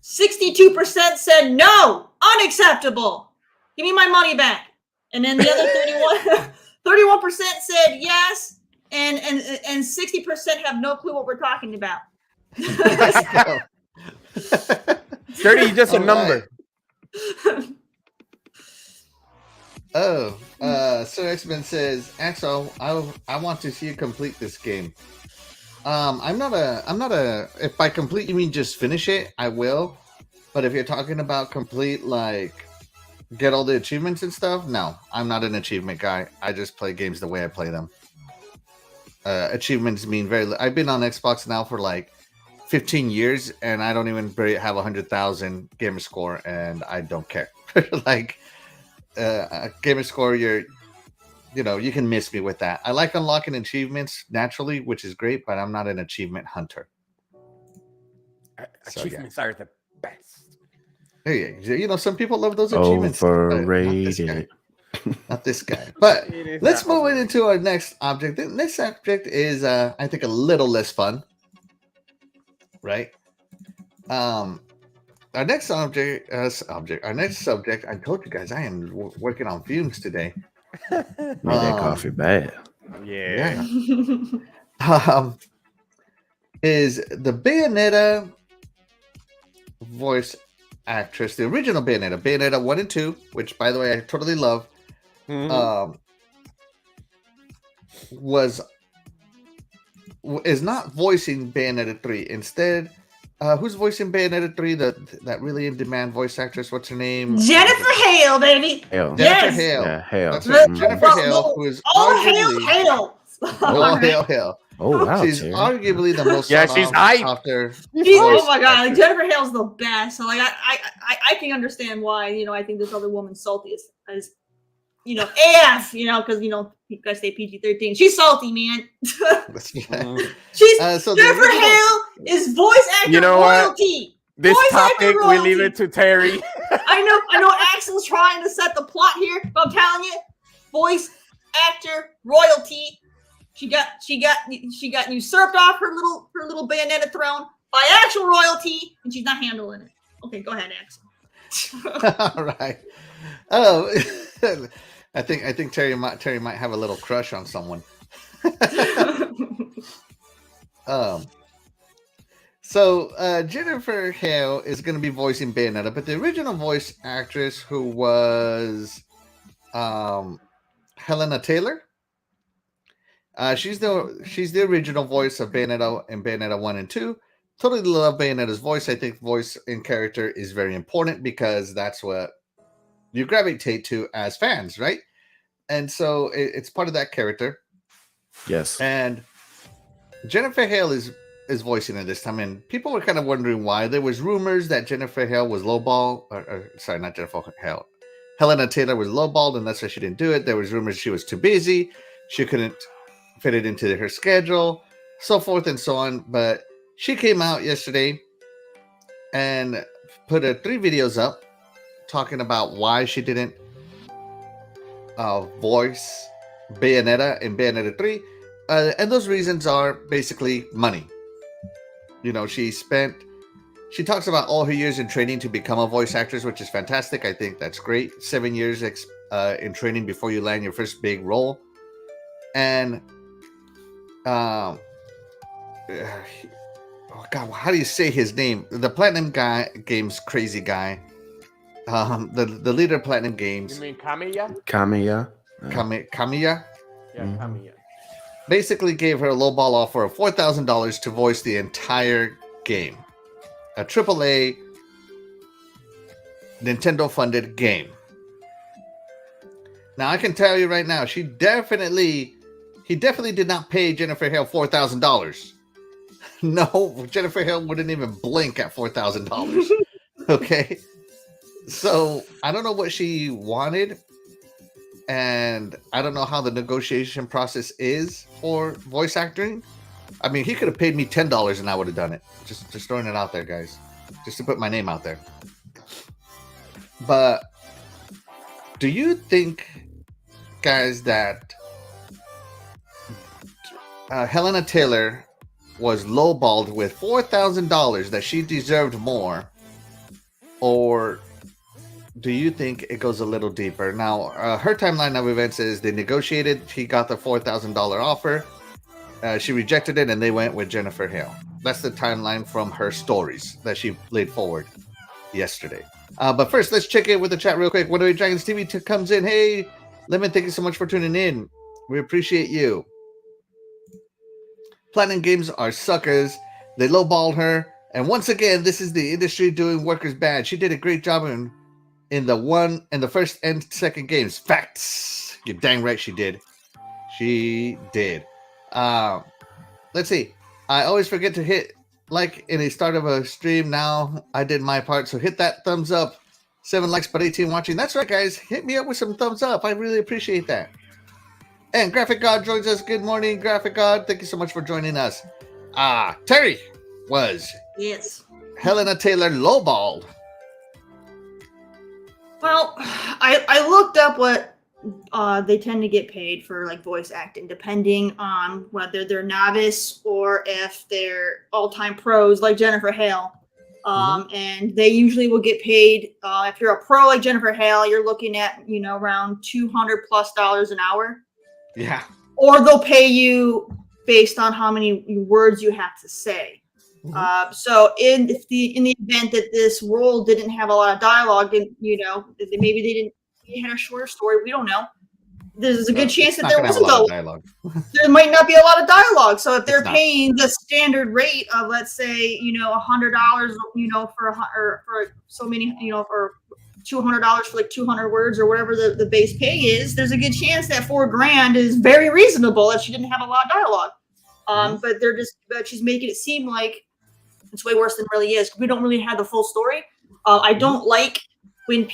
B: 62% said no, unacceptable. Give me my money back. And then the other 31% said yes, and 60% have no clue what we're talking about.
A: Let's go.
D: 30 is just a number.
A: Oh, Sir X-Men says, Axel, I want to see you complete this game. I'm not a, if by complete you mean just finish it, I will. But if you're talking about complete, like, get all the achievements and stuff, no, I'm not an achievement guy. I just play games the way I play them. Achievements mean I've been on Xbox now for like 15 years, and I don't even have 100,000 gamer score, and I don't care. Like, gamer score, you can miss me with that. I like unlocking achievements naturally, which is great, but I'm not an achievement hunter.
D: Achievements are the best.
A: Hey, some people love those achievements.
C: Overrated.
A: Not this guy. But let's move into our next object. The next object is, I think, a little less fun. Right? Our next subject. Our next subject. I told you guys I am working on fumes today.
C: Made that coffee bad.
D: Yeah.
A: Is the Bayonetta voice actress, the original Bayonetta 1 and 2, which, by the way, I totally love, is not voicing Bayonetta 3. Instead, who's voicing Bayonetta 3? That really in-demand voice actress, what's her name?
B: Jennifer Hale, baby.
C: Hale.
A: Jennifer Hale.
C: Yeah, Hale.
A: That's right. Jennifer Hale, who is
B: Hale.
A: Hale.
C: Oh, wow.
A: She's arguably the most
D: she's hype.
A: after.
B: Oh my god, like, Jennifer Hale's the best. So like I can understand why, I think this other woman's salty as AF, because you guys say PG-13. She's salty, man. She's Jennifer Hale is voice actor royalty.
D: This
B: voice
D: topic we leave it to Terry.
B: I know Axel's trying to set the plot here, but I'm telling you, voice actor royalty. She got usurped off her little Bayonetta throne by actual royalty, and she's not handling it. Okay, go ahead, Axel.
A: All right. Oh, I think Terry might have a little crush on someone. So Jennifer Hale is going to be voicing Bayonetta, but the original voice actress, who was Hellena Taylor, she's the original voice of Bayonetta in Bayonetta 1 and 2. Totally love Bayonetta's voice. I think voice in character is very important because that's what you gravitate to as fans, right? And so it's part of that character.
C: Yes.
A: And Jennifer Hale is voicing it this time, and people were kind of wondering why. There was rumors that Jennifer Hale was lowball, sorry, not Jennifer Hale. Hellena Taylor was lowballed, and that's why she didn't do it. There was rumors she was too busy. She couldn't fit it into her schedule, so forth and so on. But she came out yesterday and put 3 videos up talking about why she didn't voice Bayonetta in Bayonetta 3. And those reasons are basically money. She talks about all her years in training to become a voice actress, which is fantastic. I think that's great. 7 years in training before you land your first big role. And oh God, how do you say his name? The Platinum Games crazy guy. The leader of Platinum Games.
D: You mean Kamiya?
C: Kamiya.
A: Kamiya?
D: Yeah, Kamiya.
A: Basically gave her a lowball offer of $4,000 to voice the entire game. A AAA Nintendo-funded game. Now I can tell you right now, he definitely did not pay Jennifer Hale $4,000. No, Jennifer Hale wouldn't even blink at $4,000. Okay, so I don't know what she wanted, and I don't know how the negotiation process is for voice acting. I mean, he could have paid me $10 and I would have done it. Just throwing it out there, guys, just to put my name out there. But do you think, guys, that Hellena Taylor was lowballed with $4,000, that she deserved more? Or do you think it goes a little deeper? Now, her timeline of events is they negotiated. She got the $4,000 offer. She rejected it, and they went with Jennifer Hale. That's the timeline from her stories that she laid forward yesterday. But first, let's check in with the chat real quick. Wonder Dragons TV comes in. Hey, Lemon, thank you so much for tuning in. We appreciate you. Platinum Games are suckers. They lowballed her. And once again, this is the industry doing workers bad. She did a great job in the first and second games. Facts. You're dang right she did. She did. Let's see. I always forget to hit like in the start of a stream. Now I did my part. So hit that thumbs up. 7 likes but 18 watching. That's right, guys. Hit me up with some thumbs up. I really appreciate that. And Graphic God joins us. Good morning, Graphic God. Thank you so much for joining us. Terri was Hellena Taylor lowballed.
B: Well, I looked up what they tend to get paid for, like, voice acting, depending on whether they're novice or if they're all-time pros like Jennifer Hale. And they usually will get paid. If you're a pro like Jennifer Hale, you're looking at, around $200+ an hour.
A: Yeah.
B: Or they'll pay you based on how many words you have to say. So in the event that this role didn't have a lot of dialogue, and maybe they had a shorter story, we don't know. There's a good chance that there wasn't a lot of dialogue. There might not be a lot of dialogue. So if they're paying the standard rate of, let's say, $100, for so many, for $200 for like 200 words or whatever the base pay is, there's a good chance that $4,000 is very reasonable if she didn't have a lot of dialogue. But she's making it seem like it's way worse than it really is. We don't really have the full story. I don't like when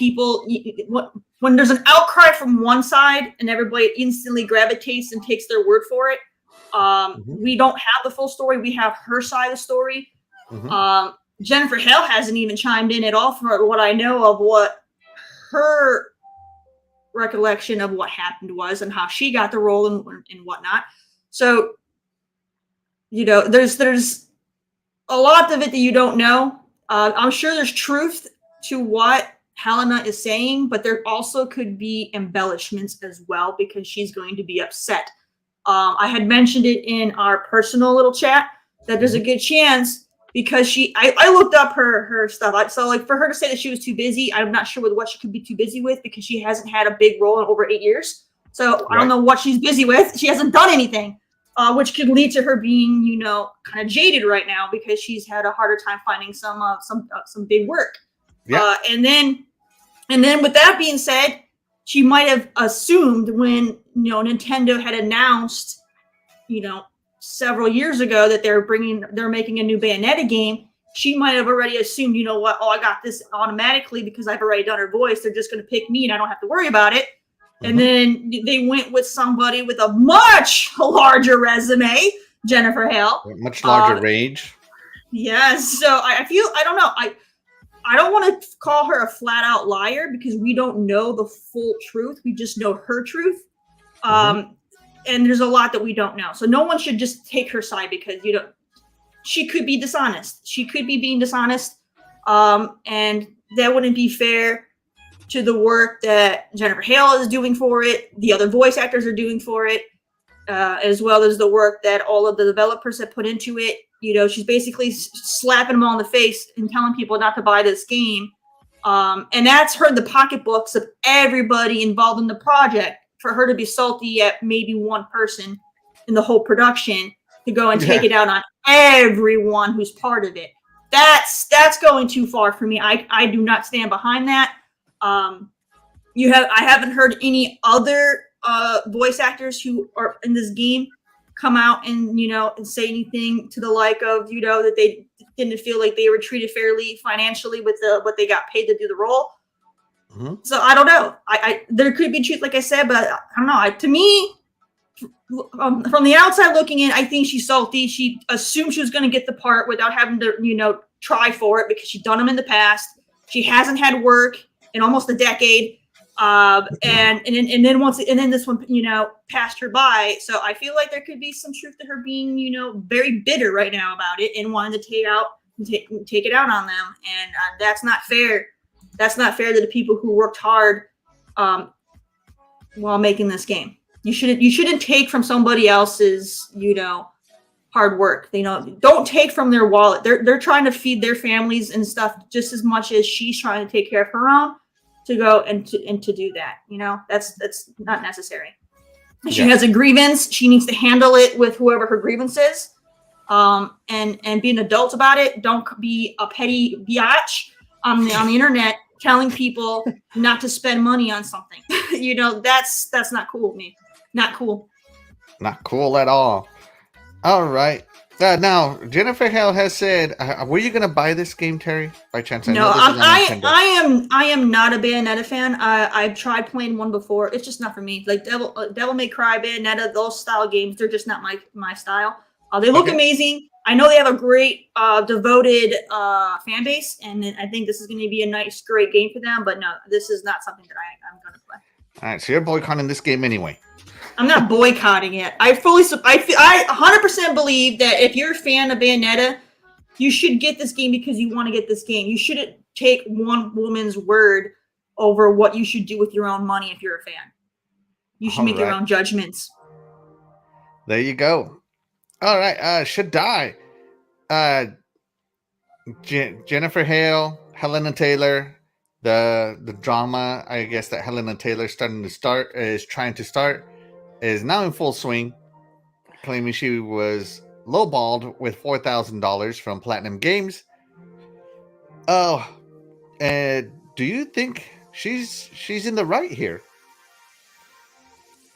B: when there's an outcry from one side and everybody instantly gravitates and takes their word for it. We don't have the full story. We have her side of the story. Jennifer Hale hasn't even chimed in at all for what I know of what her recollection of what happened was and how she got the role and whatnot. So, there's a lot of it that you don't know. I'm sure there's truth to what Hellena is saying, but there also could be embellishments as well because she's going to be upset. I had mentioned it in our personal little chat that there's a good chance because I looked up her stuff. So like for her to say that she was too busy, I'm not sure what she could be too busy with because she hasn't had a big role in over 8 years. So I don't know what she's busy with. She hasn't done anything. Which could lead to her being, kind of jaded right now because she's had a harder time finding some big work. Yeah. And then with that being said, she might have assumed when Nintendo had announced, several years ago that they're making a new Bayonetta game. She might have already assumed, I got this automatically because I've already done her voice. They're just going to pick me and I don't have to worry about it. And then they went with somebody with a much larger resume, Jennifer Hale.
A: Much larger range.
B: Yes. So I don't know. I don't want to call her a flat out liar because we don't know the full truth. We just know her truth. And there's a lot that we don't know. So no one should just take her side because, she could be dishonest. She could be being dishonest. And that wouldn't be fair to the work that Jennifer Hale is doing for it, the other voice actors are doing for it, as well as the work that all of the developers have put into it. She's basically slapping them all in the face and telling people not to buy this game. And that's hurt the pocketbooks of everybody involved in the project for her to be salty at maybe one person in the whole production to go and take it out on everyone who's part of it. That's going too far for me. I do not stand behind that. I haven't heard any other voice actors who are in this game come out and and say anything to the like of that they didn't feel like they were treated fairly financially with what they got paid to do the role.
A: Mm-hmm.
B: So I don't know. I there could be truth, like I said, but I don't know. To me, from the outside looking in, I think she's salty. She assumed she was going to get the part without having to try for it because she'd done them in the past. She hasn't had work in almost a decade. And then this one passed her by. So I feel like there could be some truth to her being very bitter right now about it and wanting to take it out on them, and that's not fair. That's not fair to the people who worked hard while making this game. You shouldn't take from somebody else's hard work. Don't take from their wallet. They're trying to feed their families and stuff just as much as she's trying to take care of her own. To go and to do that, that's not necessary. If she has a grievance, she needs to handle it with whoever her grievance is, and be an adult about it. Don't be a petty biatch on the internet telling people not to spend money on something. That's not cool with me. Not cool.
A: Not cool at all. All right. Now, Jennifer Hale has said, were you going to buy this game, Terry, by chance?
B: No, I am not a Bayonetta fan. I've tried playing one before. It's just not for me. Like Devil May Cry, Bayonetta, those style games, they're just not my style. They look amazing. I know they have a great, devoted fan base, and I think this is going to be a nice, great game for them. But no, this is not something that I'm going to play.
A: All right, so you're boycotting this game anyway.
B: I'm not boycotting it. I 100% believe that if you're a fan of Bayonetta, you should get this game because you want to get this game. You shouldn't take one woman's word over what you should do with your own money if you're a fan. You should make your own judgments.
A: There you go. All right, Shaddai. Jennifer Hale, Hellena Taylor, the drama, I guess, that Hellena Taylor is trying to start is now in full swing, claiming she was lowballed with $4,000 from Platinum Games. Oh, and do you think she's in the right here?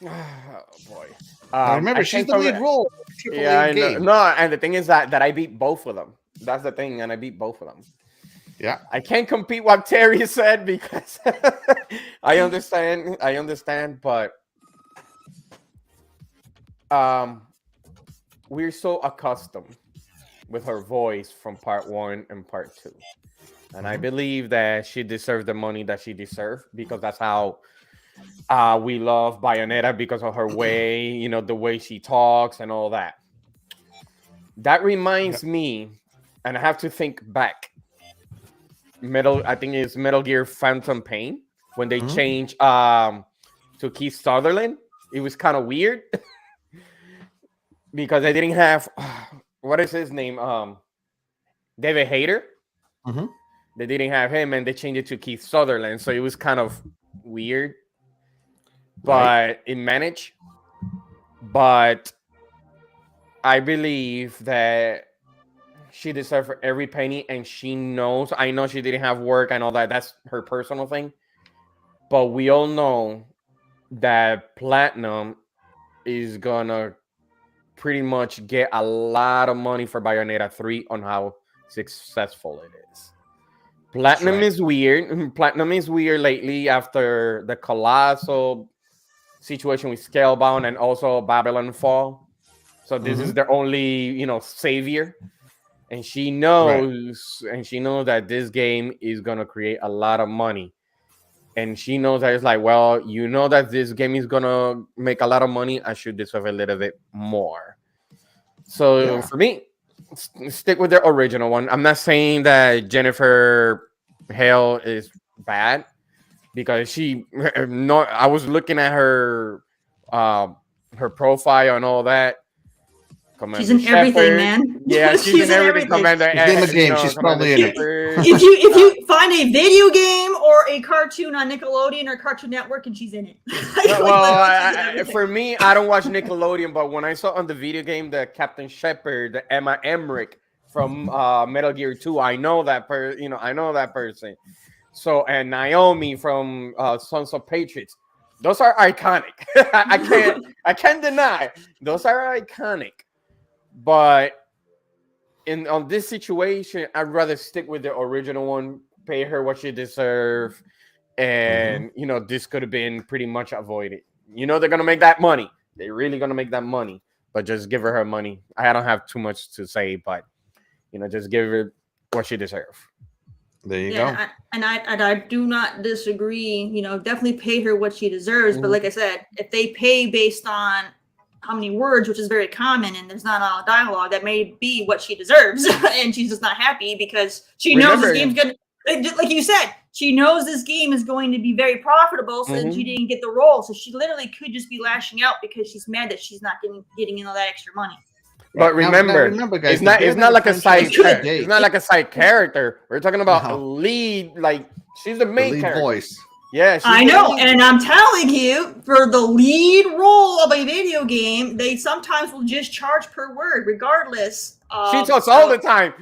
D: Oh boy!
A: Remember, she's the lead role.
D: Yeah, I know. No, and the thing is that I beat both of them. That's the thing, and I beat both of them.
A: Yeah, I
D: can't compete what Terry said because I understand, but we're so accustomed with her voice from part 1 and part 2, and I believe that she deserves the money that she deserves because that's how we love Bayonetta, because of her way, the way she talks and all that. That reminds me, and I have to think back. I think it's Metal Gear Phantom Pain when they changed to Keith Sutherland. It was kind of weird because they didn't have what is his name, David Hayter. They didn't have him, and they changed it to Keith Sutherland, so it was kind of weird. But it managed. But I believe that she deserves for every penny, and she knows. I know she didn't have work and all that. That's her personal thing. But we all know that Platinum is gonna pretty much get a lot of money for Bayonetta 3 on how successful it is. Platinum is weird. Platinum is weird lately after the colossal situation with Scalebound and also Babylon Fall. So this is their only, savior. And she knows, that this game is gonna create a lot of money. And she knows that it's like, well, that this game is gonna make a lot of money. I should deserve a little bit more. So for me, stick with the original one. I'm not saying that Jennifer Hale is bad because I was looking at her profile and all that.
B: She's in everything, man.
D: Yeah, she's in everything. Commander,
A: in the game, she's probably in it.
B: If you find a video game or a cartoon on Nickelodeon or Cartoon Network, and she's in it.
D: Well, for me, I don't watch Nickelodeon, but when I saw on the video game the Captain Shepard, the Emma Emmerich from Metal Gear 2, I know that I know that person. So and Naomi from Sons of Patriots. Those are iconic. I can't deny those are iconic. But on this situation, I'd rather stick with the original one, pay her what she deserves, and this could have been pretty much avoided. They're gonna make that money. They're really gonna make that money, but just give her money. I don't have too much to say, but just give her what she deserves.
A: There you go.
B: I do not disagree. Definitely pay her what she deserves. But like I said, if they pay based on how many words, which is very common, and there's not a lot of dialogue, that may be what she deserves, and she's just not happy because she knows this game's gonna. Like you said, she knows this game is going to be very profitable, so she didn't get the role. So she literally could just be lashing out because she's mad that she's not getting all that extra money.
D: But remember, guys, it's not like a side character. It's not like a side character. We're talking about a lead. Like she's the main character.
A: Voice.
D: Yeah,
B: I know, and I'm telling you, for the lead role of a video game, they sometimes will just charge per word, regardless.
D: She talks all the time.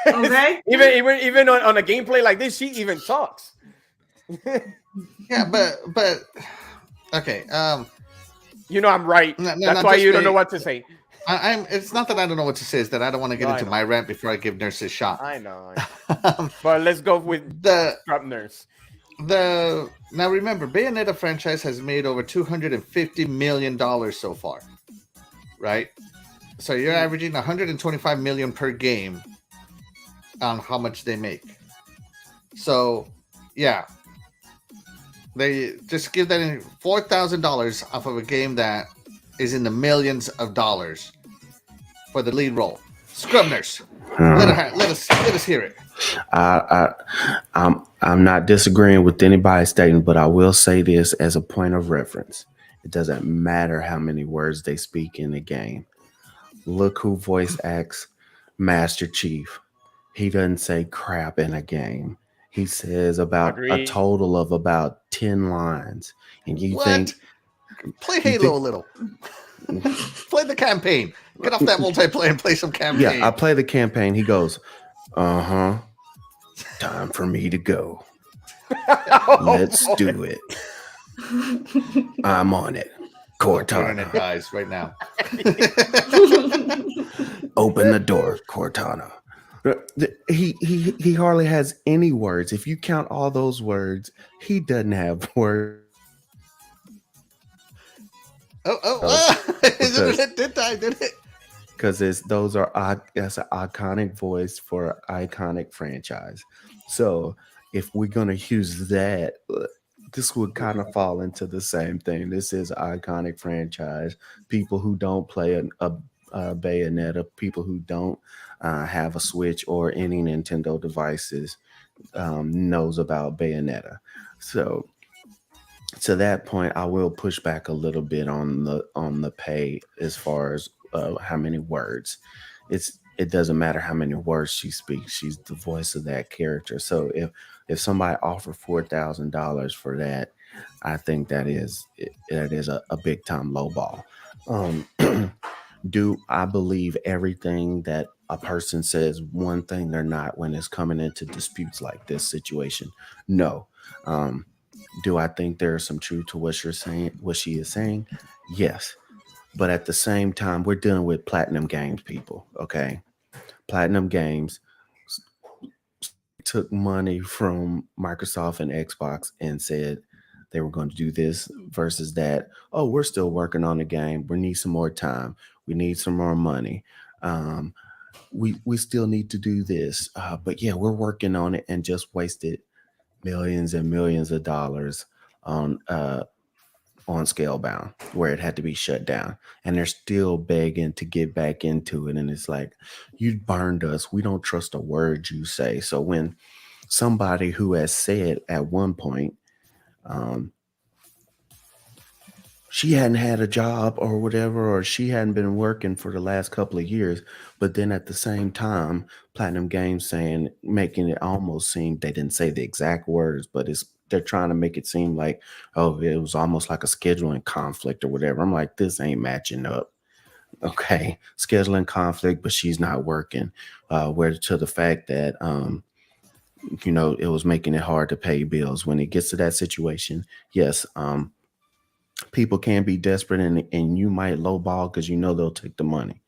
B: Okay.
D: even on a gameplay like this, she even talks.
A: Yeah, but okay.
D: I'm right. That's why you don't know what to say.
A: It's not that I don't know what to say. It's that I don't want to get into my rant before I give Nurse a shot.
D: I know. But let's go with the Nurse.
A: Now remember, Bayonetta franchise has made over $250 million so far, right? So you're averaging 125 million per game on how much they make. So yeah, they just give that in $4,000 off of a game that is in the millions of dollars for the lead role. Scrub Nurse, let us hear it.
C: I'm not disagreeing with anybody's statement, but I will say this as a point of reference. It doesn't matter how many words they speak in the game. Look who voice acts Master Chief. He doesn't say crap in a game. He says about a total of about 10 lines. And you think...
A: Play Halo a little. Play the campaign. Get off that multiplayer and play some campaign.
C: Yeah, I play the campaign. He goes, time for me to go. Let's do it. I'm on it. Cortana.
A: Guys, right now.
C: Open the door, Cortana. He hardly has any words. If you count all those words, he doesn't have words.
A: Did it?
C: Because that's an iconic voice for an iconic franchise. So if we're gonna use that, this would kind of fall into the same thing. This is an iconic franchise. People who don't play a Bayonetta, people who don't have a Switch or any Nintendo devices knows about Bayonetta. So to that point, I will push back a little bit on the pay as far as how many words. It doesn't matter how many words she speaks. She's the voice of that character. So if somebody offered $4,000 for that, I think that is a big time lowball. Do I believe everything that a person says? One thing they're not when it's coming into disputes like this situation. No. Do I think there's some truth to what she is saying? Yes. But at the same time, we're dealing with Platinum Games people, okay? Platinum Games took money from Microsoft and Xbox and said they were going to do this versus that. Oh, we're still working on the game. We need some more time. We need some more money. We still need to do this. But yeah, we're working on it and just wasted millions and millions of dollars on Scalebound, where it had to be shut down, and they're still begging to get back into it. And it's like, you burned us. We don't trust a word you say. So when somebody who has said at one point she hadn't had a job or whatever, or she hadn't been working for the last couple of years, but then at the same time, Platinum Games making it almost seem, they didn't say the exact words, but they're trying to make it seem like, oh, it was almost like a scheduling conflict or whatever. I'm like, this ain't matching up. Okay, scheduling conflict, but she's not working. Where to the fact that it was making it hard to pay bills. When it gets to that situation, yes, people can be desperate, and you might lowball because they'll take the money.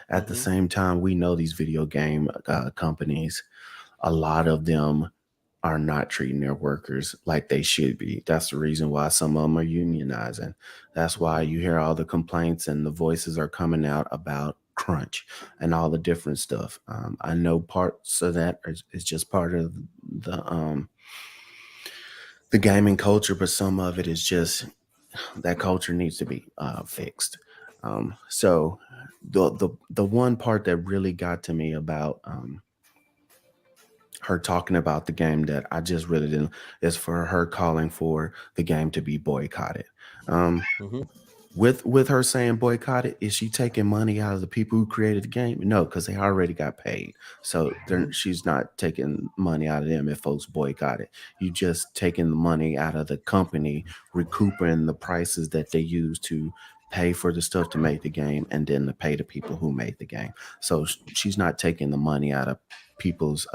C: At the same time, we know these video game companies, a lot of them are not treating their workers like they should be. That's the reason why some of them are unionizing. That's why you hear all the complaints and the voices are coming out about crunch and all the different stuff. I know parts of that is just part of the gaming culture, but some of it is just that culture needs to be fixed. So the one part that really got to me about her talking about the game that I just really didn't is for her calling for the game to be boycotted. With her saying boycott it, is she taking money out of the people who created the game? No, because they already got paid. So she's not taking money out of them if folks boycott it. You just taking the money out of the company, recouping the prices that they use to pay for the stuff to make the game, and then to pay the people who made the game. So she's not taking the money out of people's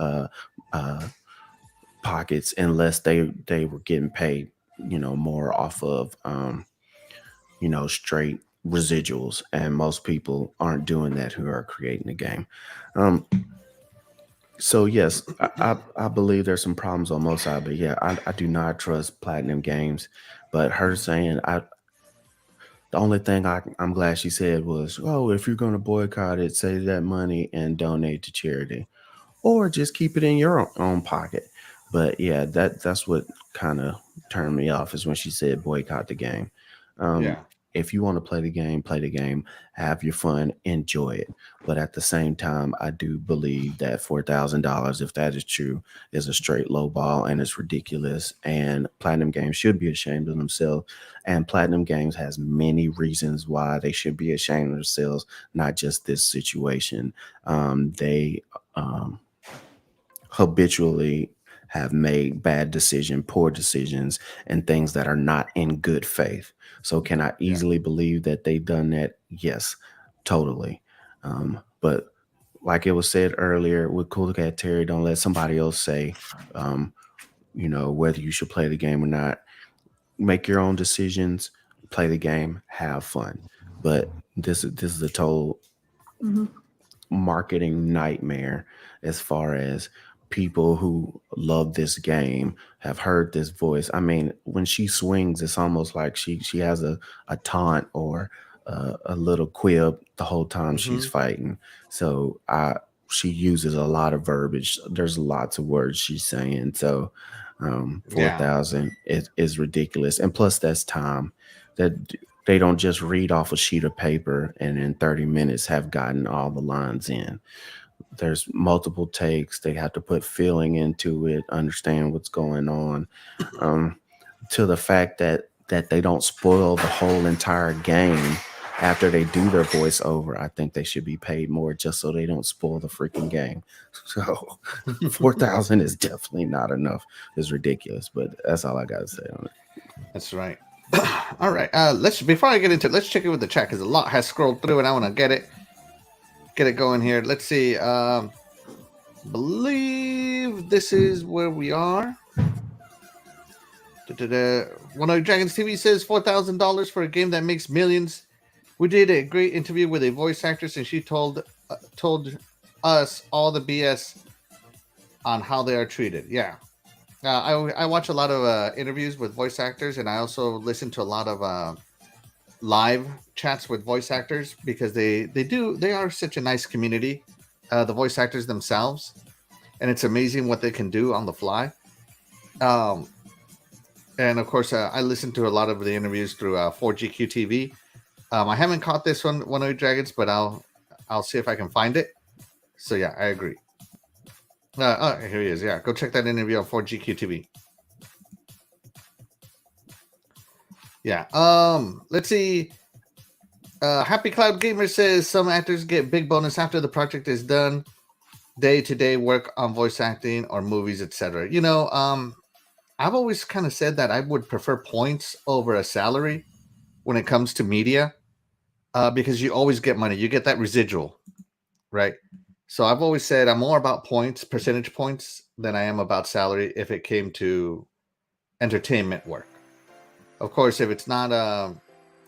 C: pockets unless they were getting paid, more off of straight residuals, and most people aren't doing that who are creating the game. So yes, I believe there's some problems on most sides, but yeah, I do not trust Platinum Games. But her saying, the only thing I'm glad she said was, oh, if you're going to boycott it, save that money and donate to charity, or just keep it in your own pocket. But yeah, that's what kind of turned me off, is when she said boycott the game. If you want to play the game, have your fun, enjoy it. But at the same time, I do believe that $4,000, if that is true, is a straight low ball, and it's ridiculous. And Platinum Games should be ashamed of themselves. And Platinum Games has many reasons why they should be ashamed of themselves, not just this situation. They habitually have made poor decisions, and things that are not in good faith. So can I easily believe that they've done that? Yes, totally. But like it was said earlier with Coolcat Terri, don't let somebody else say, whether you should play the game or not. Make your own decisions, play the game, have fun. But this is a total marketing nightmare, as far as people who love this game have heard this voice. I mean, when she swings, it's almost like she has a taunt or a little quib the whole time she's fighting. So she uses a lot of verbiage. There's lots of words she's saying. So 4,000 is ridiculous. And plus that's time that they don't just read off a sheet of paper and in 30 minutes have gotten all the lines in. There's multiple takes. They have to put feeling into it, understand what's going on. To the fact that they don't spoil the whole entire game after they do their voiceover, I think they should be paid more just so they don't spoil the freaking game. So 4,000 is definitely not enough. It's ridiculous, but that's all I got to say on it.
A: That's right. All right. Before I get into it, let's check it with the chat, because a lot has scrolled through and I want to get it going here. Let's see. Believe this is where we are. One of Dragons TV says $4,000 for a game that makes millions. We did a great interview with a voice actress, and she told us all the BS on how they are treated. Yeah. I watch a lot of interviews with voice actors, and I also listen to a lot of live chats with voice actors, because they are such a nice community, the voice actors themselves, and it's amazing what they can do on the fly. And of course, I listen to a lot of the interviews through 4GQ TV. I haven't caught this one of the Dragons, but I'll see if I can find it. So yeah, I agree. Here he is. Yeah, go check that interview on 4GQ TV. Yeah. Let's see. Happy Cloud Gamer says some actors get big bonus after the project is done. Day-to-day work on voice acting or movies, etc. I've always kind of said that I would prefer points over a salary when it comes to media, because you always get money. You get that residual, right? So I've always said I'm more about points, percentage points, than I am about salary if it came to entertainment work. Of course, if it's not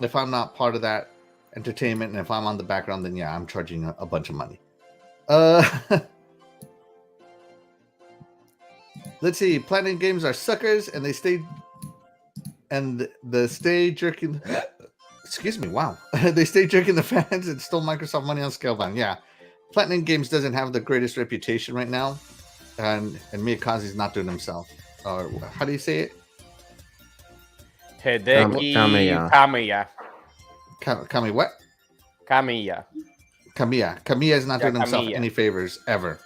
A: if I'm not part of that entertainment and if I'm on the background, then yeah, I'm charging a bunch of money. Let's see. Platinum Games are suckers, and they stay jerking. Excuse me. Wow, they stay jerking the fans and stole Microsoft money on Scalebound. Yeah, Platinum Games doesn't have the greatest reputation right now, and Miyakazu's not doing himself. Or how do you say it?
D: Hideki
C: Kamiya.
D: Kamiya.
A: Kami what?
D: Kamiya.
A: Kamiya is not doing himself
D: Kamiya.
A: any favors ever.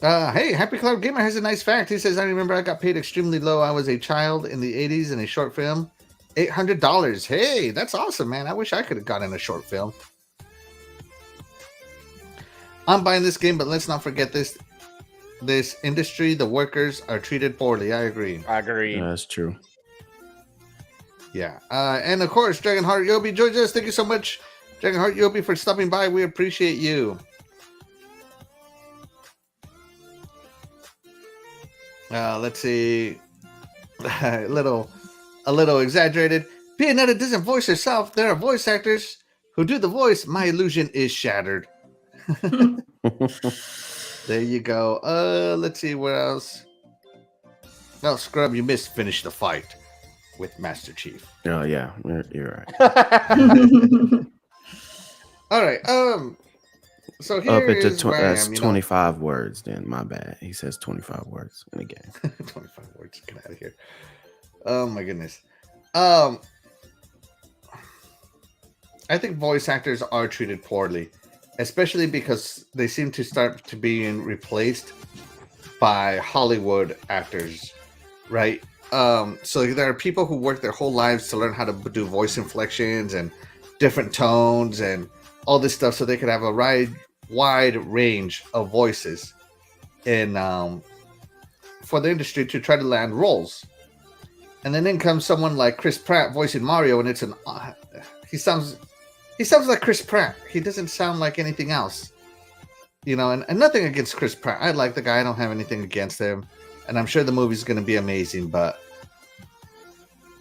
A: Hey, Happy Cloud Gamer has a nice fact. He says, I remember I got paid extremely low. I was a child in the 80s in a short film. $800. Hey, that's awesome, man. I wish I could have gotten a short film. I'm buying this game, but let's not forget this industry, the workers are treated poorly. I agree.
C: Yeah, that's true.
A: Yeah. And of course, Dragonheart Yobi joins us. Thank you so much, Dragonheart Yobi, for stopping by. We appreciate you. Let's see. a little exaggerated. Bayonetta doesn't voice herself. There are voice actors who do the voice. My illusion is shattered. There you go. Let's see what else. No, Scrub, you missed finish the fight with Master Chief.
C: Oh yeah, you're right.
A: All right. So here
C: Up into
A: is where I
C: that's
A: am,
C: 25 words. Then my bad. He says 25 words in the game.
A: 25 words. Get out of here. Oh my goodness. I think voice actors are treated poorly, especially because they seem to start to being replaced by Hollywood actors, right? So there are people who work their whole lives to learn how to do voice inflections and different tones and all this stuff, so they could have a wide range of voices in for the industry to try to land roles. And then in comes someone like Chris Pratt voicing Mario, and it's he sounds like Chris Pratt. He doesn't sound like anything else, and nothing against Chris Pratt. I like the guy. I don't have anything against him, and I'm sure the movie's going to be amazing. But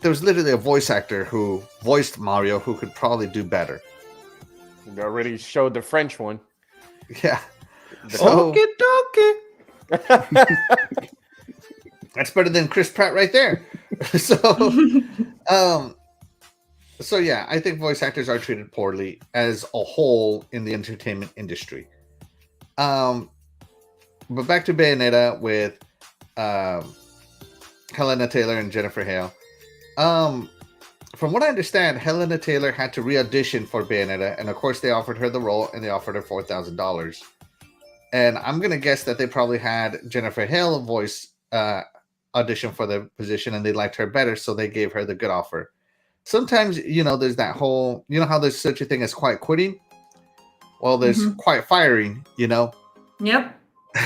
A: there was literally a voice actor who voiced Mario who could probably do better.
D: You already showed the French one.
A: Yeah. So, that's better than Chris Pratt right there. So yeah, I think voice actors are treated poorly as a whole in the entertainment industry. But back to Bayonetta with Hellena Taylor and Jennifer Hale. From what I understand, Hellena Taylor had to re-audition for Bayonetta, and of course they offered her the role, and they offered her $4,000. And I'm going to guess that they probably had Jennifer Hale voice audition for the position, and they liked her better, so they gave her the good offer. Sometimes, there's that whole, how there's such a thing as quiet quitting? Well, there's quiet firing,
B: Yep.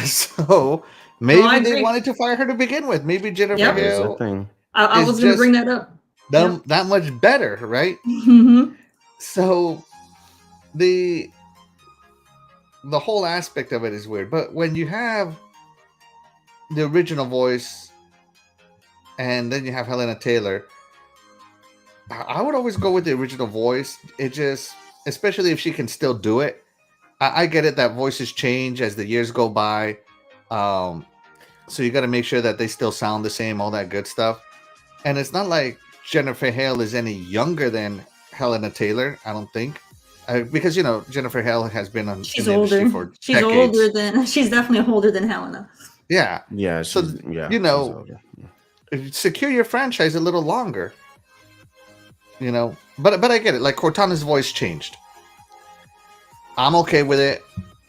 A: So maybe they wanted to fire her to begin with. Maybe Jennifer Hale
B: I was going to bring that up.
A: That much better, right? So the whole aspect of it is weird. But when you have the original voice and then you have Hellena Taylor, I would always go with the original voice. It just, especially if she can still do it. I get it that voices change as the years go by. So you got to make sure that they still sound the same, all that good stuff. And it's not like Jennifer Hale is any younger than Hellena Taylor, I don't think. Because, Jennifer Hale has been on the industry for decades.
B: She's definitely older than Hellena.
A: Yeah.
C: Yeah.
A: So, secure your franchise a little longer. But I get it. Like Cortana's voice changed. I'm okay with it.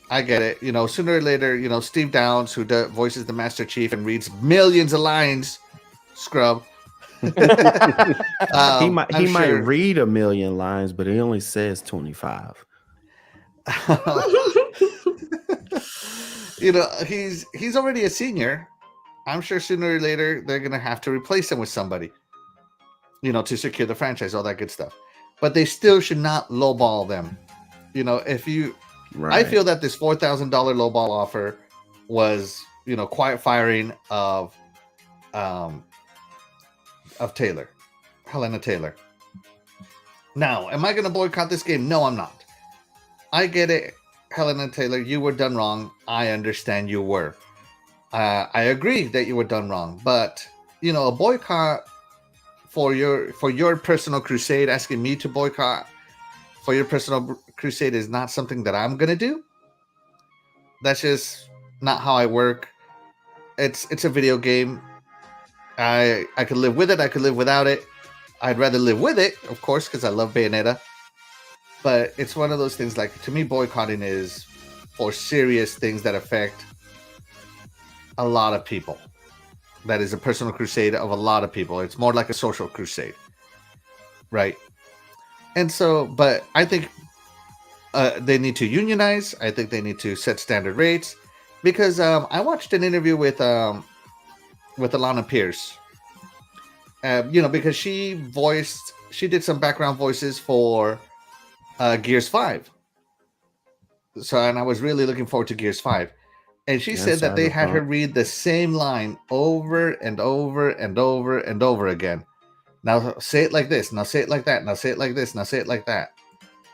A: I get it. Sooner or later, Steve Downs, who voices the Master Chief and reads millions of lines, scrub.
C: He might read a million lines, but he only says 25.
A: He's already a senior. I'm sure sooner or later they're gonna have to replace him with somebody, to secure the franchise, all that good stuff. But they still should not lowball them. I feel that this $4,000 lowball offer was, quiet firing of Taylor, Hellena Taylor. Now, am I going to boycott this game? No, I'm not. I get it, Hellena Taylor. You were done wrong. I understand you were. I agree that you were done wrong, but a boycott for your personal crusade, asking me to boycott for your personal crusade is not something that I'm gonna do. That's just not how I work. It's a video game. I could live with it. I could live without it. I'd rather live with it, of course, because I love Bayonetta. But it's one of those things. Like, to me, boycotting is for serious things that affect a lot of people. That is a personal crusade of a lot of people. It's more like a social crusade, right? And so, but I think they need to unionize. I think they need to set standard rates, because I watched an interview with Alana Pierce, because she did some background voices for Gears 5. So, and I was really looking forward to Gears 5. And she said that they had her read the same line over and over and over and over again. Now say it like this. Now say it like that. Now say it like this. Now say it like that.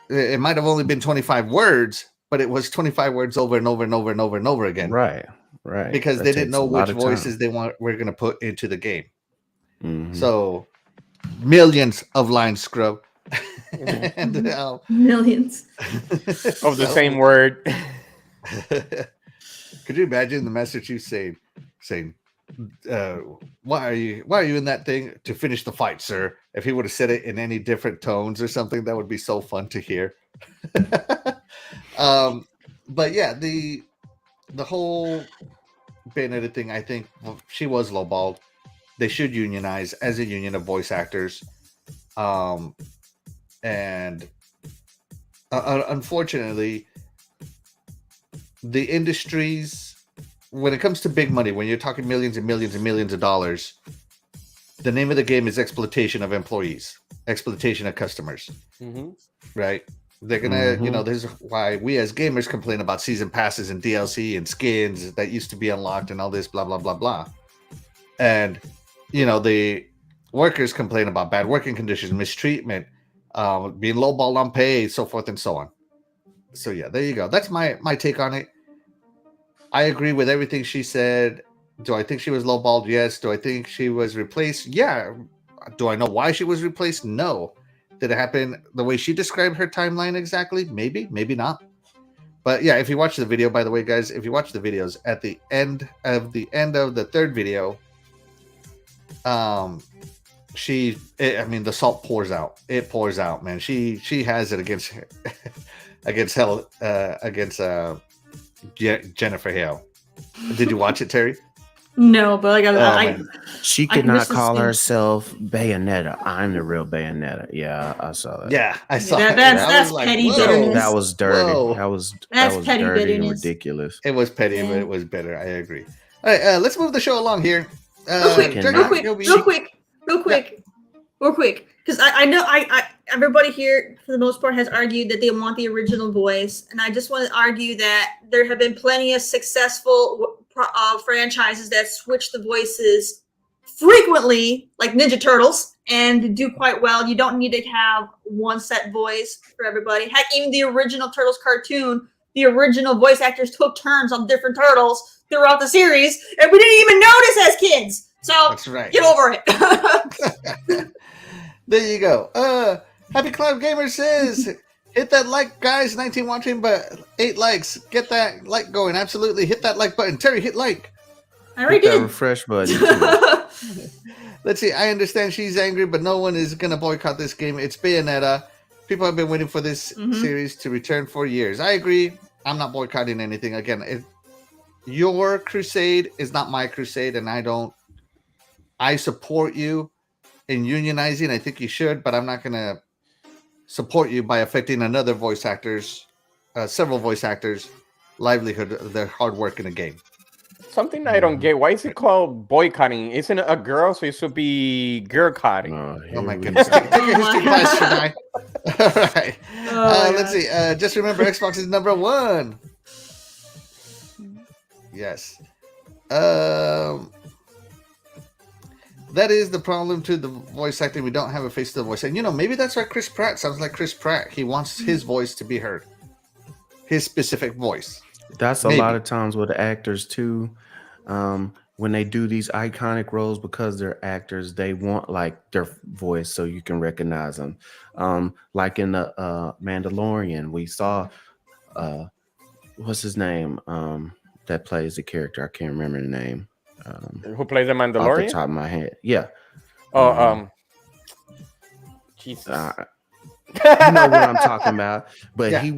A: It might have only been 25 words, but it was 25 words over and over and over and over and over again.
C: Right.
A: Because they didn't know which voices they were going to put into the game. Mm-hmm. So millions of lines, scrub. And,
B: millions
D: of the same word.
A: Could you imagine the Master Chief saying, why are you in that thing? To finish the fight, sir. If he would have said it in any different tones or something, that would be so fun to hear. But yeah, the whole Bayonetta thing, I think she was lowballed. They should unionize as a union of voice actors. And unfortunately, the industries, when it comes to big money, when you're talking millions and millions and millions of dollars, the name of the game is exploitation of employees, exploitation of customers, right? They're gonna, this is why we as gamers complain about season passes and DLC and skins that used to be unlocked and all this blah blah blah blah, and the workers complain about bad working conditions, mistreatment, being lowballed on pay, so forth and so on. So yeah, there you go. That's my take on it. I agree with everything she said. Do I think she was lowballed? Yes. Do I think she was replaced? Yeah. Do I know why she was replaced? No. Did it happen the way she described her timeline exactly? Maybe, maybe not. But yeah, if you watch the video, by the way, guys, if you watch the videos at the end of the third video, the salt pours out. It pours out, man. She has it against Jennifer Hale. Did you watch it, Terry?
B: No, but
C: she could not call herself Bayonetta. I'm the real Bayonetta. Yeah, I saw that.
A: Yeah, I saw that.
B: That's petty bitterness.
C: That was dirty.
A: Whoa.
C: That was
B: petty
C: dirty
B: bitterness.
C: and ridiculous.
A: It was petty, but it was better. I agree. All right, let's move the show along here.
B: Real quick. Because I know everybody here for the most part has argued that they want the original voice, and I just want to argue that there have been plenty of successful franchises that switch the voices frequently, like Ninja Turtles, and do quite well. You don't need to have one set voice for everybody. Heck, even the original Turtles cartoon, the original voice actors took turns on different turtles throughout the series, and we didn't even notice as kids. So
A: that's right.
B: Get over it.
A: There you go. Happy Cloud Gamer says, hit that like, guys. 19 watching, but 8 likes. Get that like going. Absolutely. Hit that like button. Terry, hit like.
B: I already did.
C: That refresh button.
A: Let's see. I understand she's angry, but no one is going to boycott this game. It's Bayonetta. People have been waiting for this series to return for years. I agree. I'm not boycotting anything. Again, your crusade is not my crusade, and I support you in unionizing. I think you should, but I'm not going to support you by affecting another voice actor's, several voice actors' livelihood, their hard work in a game.
D: Something I don't get. Why is it called boycotting? Isn't it a girl? So it should be girl-cotting.
A: Oh my goodness. Take a history class, Shaddai. All right. Let's see. Just remember, Xbox is number 1. Yes. That is the problem to the voice acting. We don't have a face to the voice. And, maybe that's why Chris Pratt sounds like Chris Pratt. He wants his voice to be heard. His specific voice.
C: That's
A: Maybe.
C: a lot of times with the actors, too. When they do these iconic roles, because they're actors, they want, like, their voice so you can recognize them. Like in the Mandalorian, we saw, what's his name? That plays the character. I can't remember the name.
D: Who plays the
C: Off the
D: Mandalorian?
C: top of my head. Yeah.
D: Jesus.
C: You know what I'm talking about. But
A: Yeah.
C: he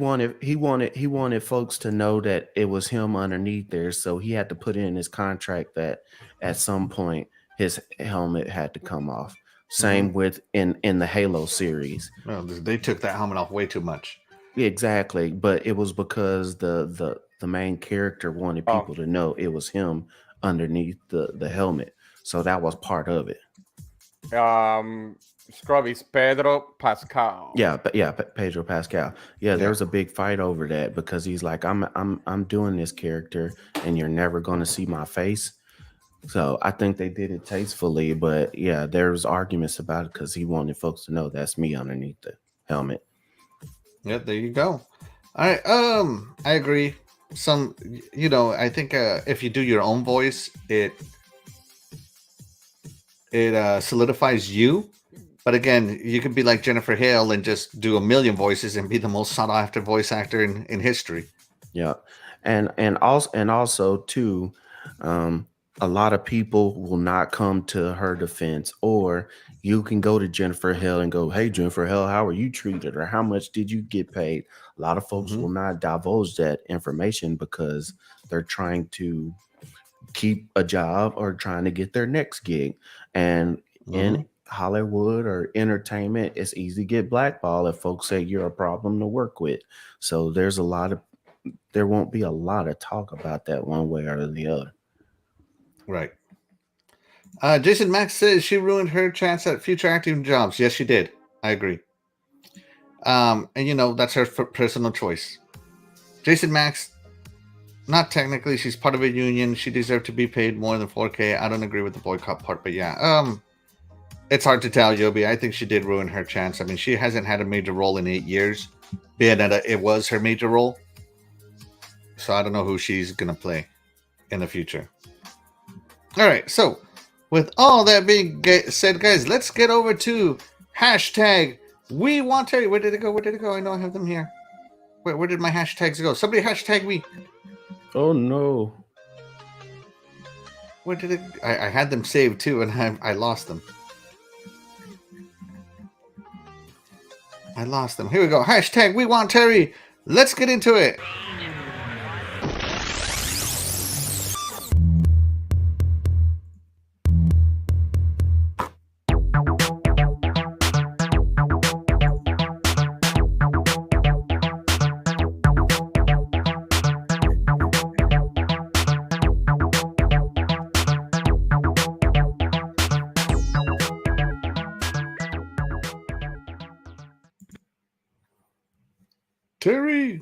C: wanted folks to know that it was him underneath there. So he had to put in his contract that at some point his helmet had to come off. Same with in the Halo series.
A: Well, they took that helmet off way too much.
C: Exactly. But it was because the main character wanted people to know it was him underneath the helmet. So that was part of it.
D: Scrubby's Pedro Pascal.
C: Yeah, but Pedro Pascal. Yeah, there was a big fight over that because he's like, I'm doing this character and you're never gonna see my face. So I think they did it tastefully, but yeah, there's arguments about it because he wanted folks to know that's me underneath the helmet.
A: Yeah, there you go. All right. I agree. I think if you do your own voice, it solidifies you. But again, you could be like Jennifer Hale and just do a million voices and be the most sought after voice actor in history.
C: Yeah, and also too, a lot of people will not come to her defense, or you can go to Jennifer Hale and go, "Hey, Jennifer Hale, how are you treated, or how much did you get paid?" A lot of folks will not divulge that information because they're trying to keep a job or trying to get their next gig, and in Hollywood or entertainment, it's easy to get blackballed if folks say you're a problem to work with. So there won't be a lot of talk about that one way or the other.
A: Right. Jason Max says she ruined her chance at future acting jobs. Yes, she did. I agree. And that's her personal choice. Jason Max, not technically, she's part of a union. She deserved to be paid more than $4K. I don't agree with the boycott part, but yeah. It's hard to tell, Yobi. I think she did ruin her chance. I mean, she hasn't had a major role in 8 years. Bayonetta, it was her major role. So I don't know who she's going to play in the future. All right. So with all that being said, guys, let's get over to hashtag We Want Terri. Where did it go? I know I have them here. Where did my hashtags go? Somebody hashtag me.
C: Oh, no.
A: Where did it? I had them saved too, and I lost them. Here we go. Hashtag We Want Terri. Let's get into it. Terri.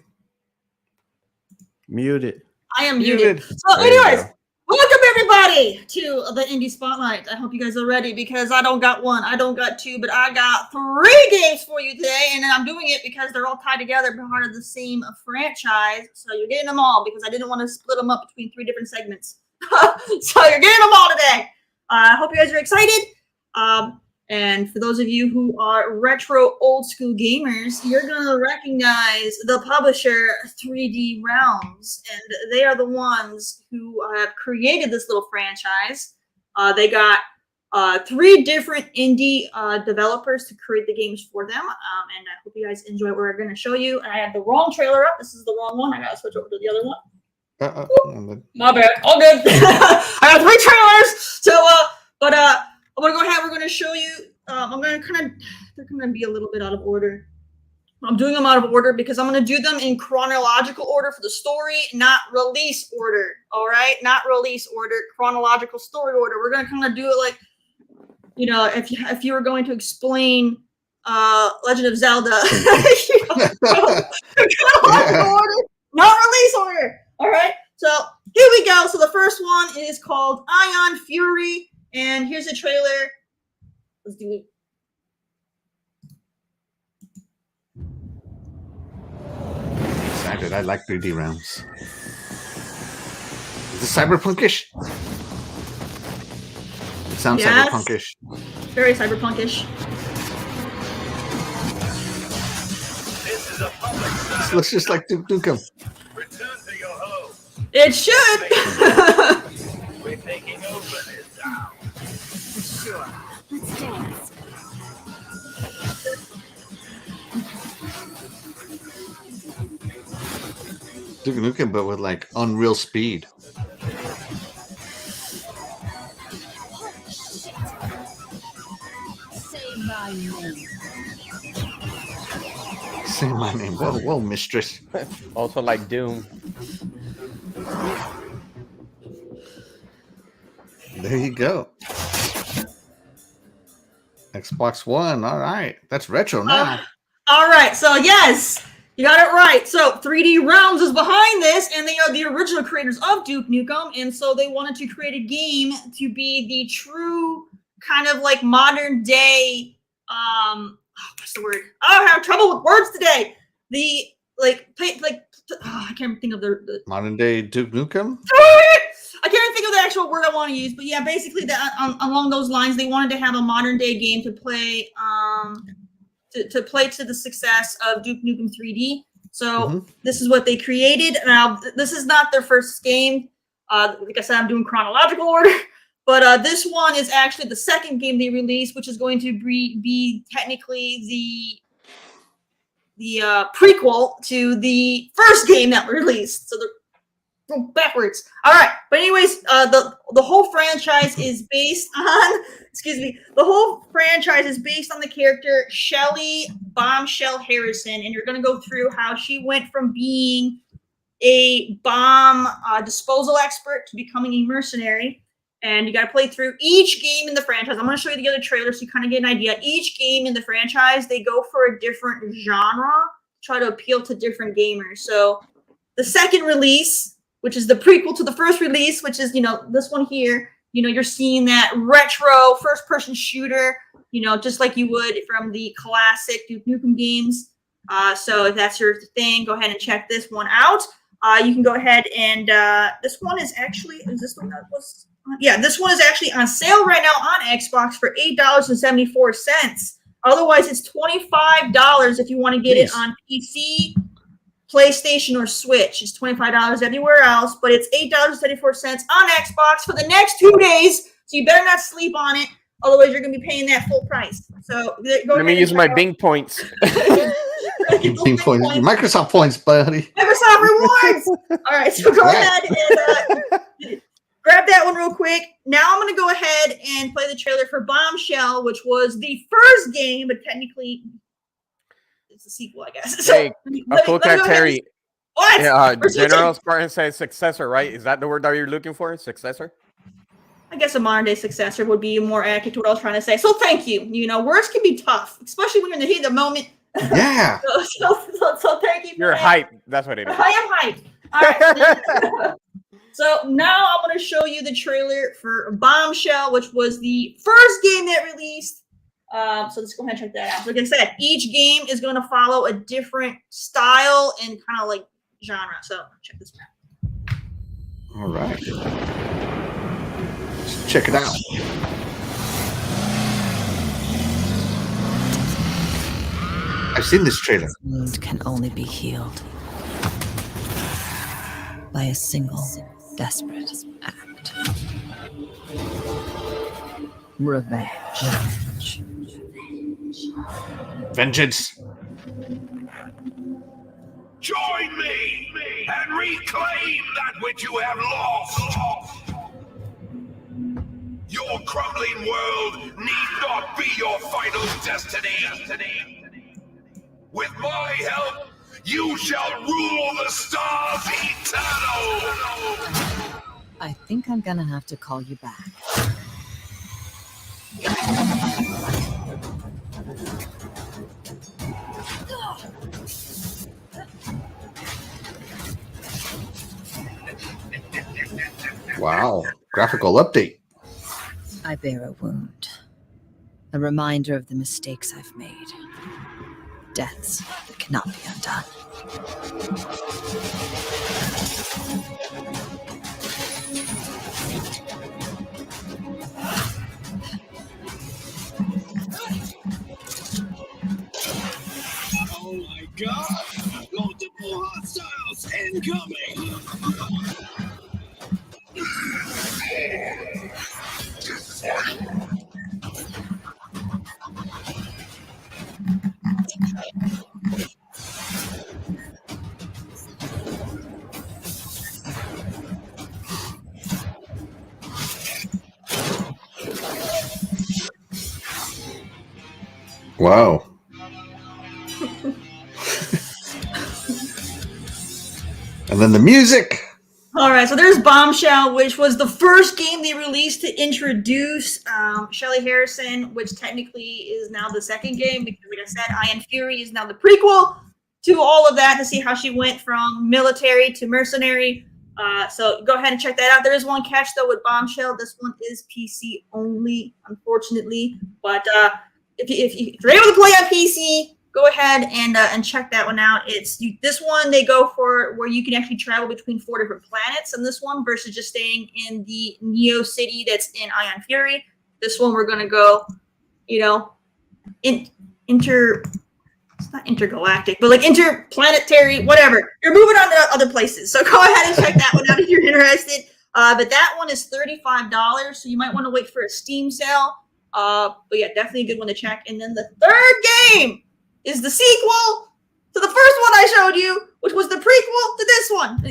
C: Muted.
B: I am muted. So anyways, welcome everybody to the Indie Spotlight. I hope you guys are ready because I don't got one, I don't got two, but I got 3 games for you today. And I'm doing it because they're all tied together, part of the same franchise. So you're getting them all because I didn't want to split them up between 3 different segments. So you're getting them all today. I hope you guys are excited. And for those of you who are retro old school gamers, you're going to recognize the publisher 3D Realms. And they are the ones who have created this little franchise. They got 3 different indie developers to create the games for them. And I hope you guys enjoy what we're going to show you. I have the wrong trailer up. This is the wrong one. I got to switch over to the other one. My bad. All good. I got 3 trailers. So, I'm going to go ahead. We're going to show you. I'm going to they're going to be a little bit out of order. I'm doing them out of order because I'm going to do them in chronological order for the story, not release order. All right? Not release order, chronological story order. We're going to kind of do it like, if you were going to explain Legend of Zelda, chronological order, not release order. All right? So here we go. So the first one is called Ion Fury, and here's a trailer. Let's do it.
A: Excited. I like 3D rounds. Is this cyberpunkish? It sounds cyberpunkish.
B: Very cyberpunkish.
A: This looks just like Duke Nukem.
E: Return to your home.
B: It should.
E: We're taking over this town.
F: Sure. Let's dance.
A: Duke Nukem, but with like unreal speed.
F: Say my name.
A: Say my name. Whoa, whoa, mistress.
D: Also like Doom.
A: There you go. Xbox One. All right. That's retro now.
B: All right. So, yes, you got it right. So, 3D Realms is behind this, and they are the original creators of Duke Nukem. And so, they wanted to create a game to be the true kind of like modern day. What's the word? Oh, I have trouble with words today. The I can't think of the
A: Modern day Duke Nukem.
B: I can't think of the actual word I want to use, but yeah, basically along those lines, they wanted to have a modern day game to play, to play to the success of Duke Nukem 3D. So this is what they created. Now, this is not their first game. Like I said, I'm doing chronological order, but this one is actually the second game they released, which is going to be technically the prequel to the first game that was released. So they're backwards. All right, but anyways, the whole franchise is based on the whole franchise is based on the character Shelly Bombshell Harrison, and you're going to go through how she went from being a bomb disposal expert to becoming a mercenary. And you got to play through each game in the franchise. I'm going to show you the other trailer so you kind of get an idea. Each game in the franchise, they go for a different genre, try to appeal to different gamers. So the second release, which is the prequel to the first release, which is, this one here, you're seeing that retro first-person shooter, just like you would from the classic Duke Nukem games. So if that's your thing, go ahead and check this one out. You can go ahead and this one is actually, is this the one that was? Yeah, this one is actually on sale right now on Xbox for $8.74. Otherwise, it's $25 if you want to get it on PC, PlayStation, or Switch. It's $25 everywhere else, but it's $8.74 on Xbox for the next 2 days. So you better not sleep on it. Otherwise, you're going to be paying that full price. So
D: let me use my Bing points.
A: Bing points. Microsoft points, buddy.
B: Microsoft rewards. All right, so go ahead and grab that one real quick. Now I'm going to go ahead and play the trailer for Bombshell, which was the first game, but technically it's a sequel, I guess. So,
D: hey, Coolcat Terri.
B: What?
D: Yeah, General Spartan says successor, right? Is that the word that you're looking for? Successor?
B: I guess a modern day successor would be more accurate to what I was trying to say. So thank you. Words can be tough, especially when you're in the heat of the moment.
A: Yeah.
B: so thank you.
D: You're hyped. That's what it is.
B: I am hyped. All right. So now I'm going to show you the trailer for Bombshell, which was the first game that released. So let's go ahead and check that out. Like I said, each game is going to follow a different style and kind of like genre. So check this out.
A: All right. Let's check it out. I've seen this trailer.
G: Wound can only be healed by a single desperate act. Revenge.
A: Vengeance.
E: Join me and reclaim that which you have lost. Your crumbling world need not be your final destiny. With my help, you shall rule the stars eternal.
G: I think I'm gonna have to call you back.
A: Wow. Graphical update.
G: I bear a wound. A reminder of the mistakes I've made. Deaths that cannot be undone.
E: Oh my god! Multiple hostiles incoming!
A: Wow. And then the music.
B: All right, so there's Bombshell, which was the first game they released to introduce Shelley Harrison, which technically is now the second game because, like I said, Iron Fury is now the prequel to all of that to see how she went from military to mercenary. So go ahead and check that out. There is one catch, though, with Bombshell. This one is PC only, unfortunately. But if you're able to play on PC, go ahead and check that one out. This one they go for where you can actually travel between 4 different planets in this one versus just staying in the Neo City that's in Ion Fury. This one we're gonna go, it's not intergalactic, but like interplanetary, whatever. You're moving on to other places. So go ahead and check that one out if you're interested. But that one is $35, so you might want to wait for a Steam sale. But yeah, definitely a good one to check. And then the third game is the sequel to the first one I showed you, which was the prequel to this one.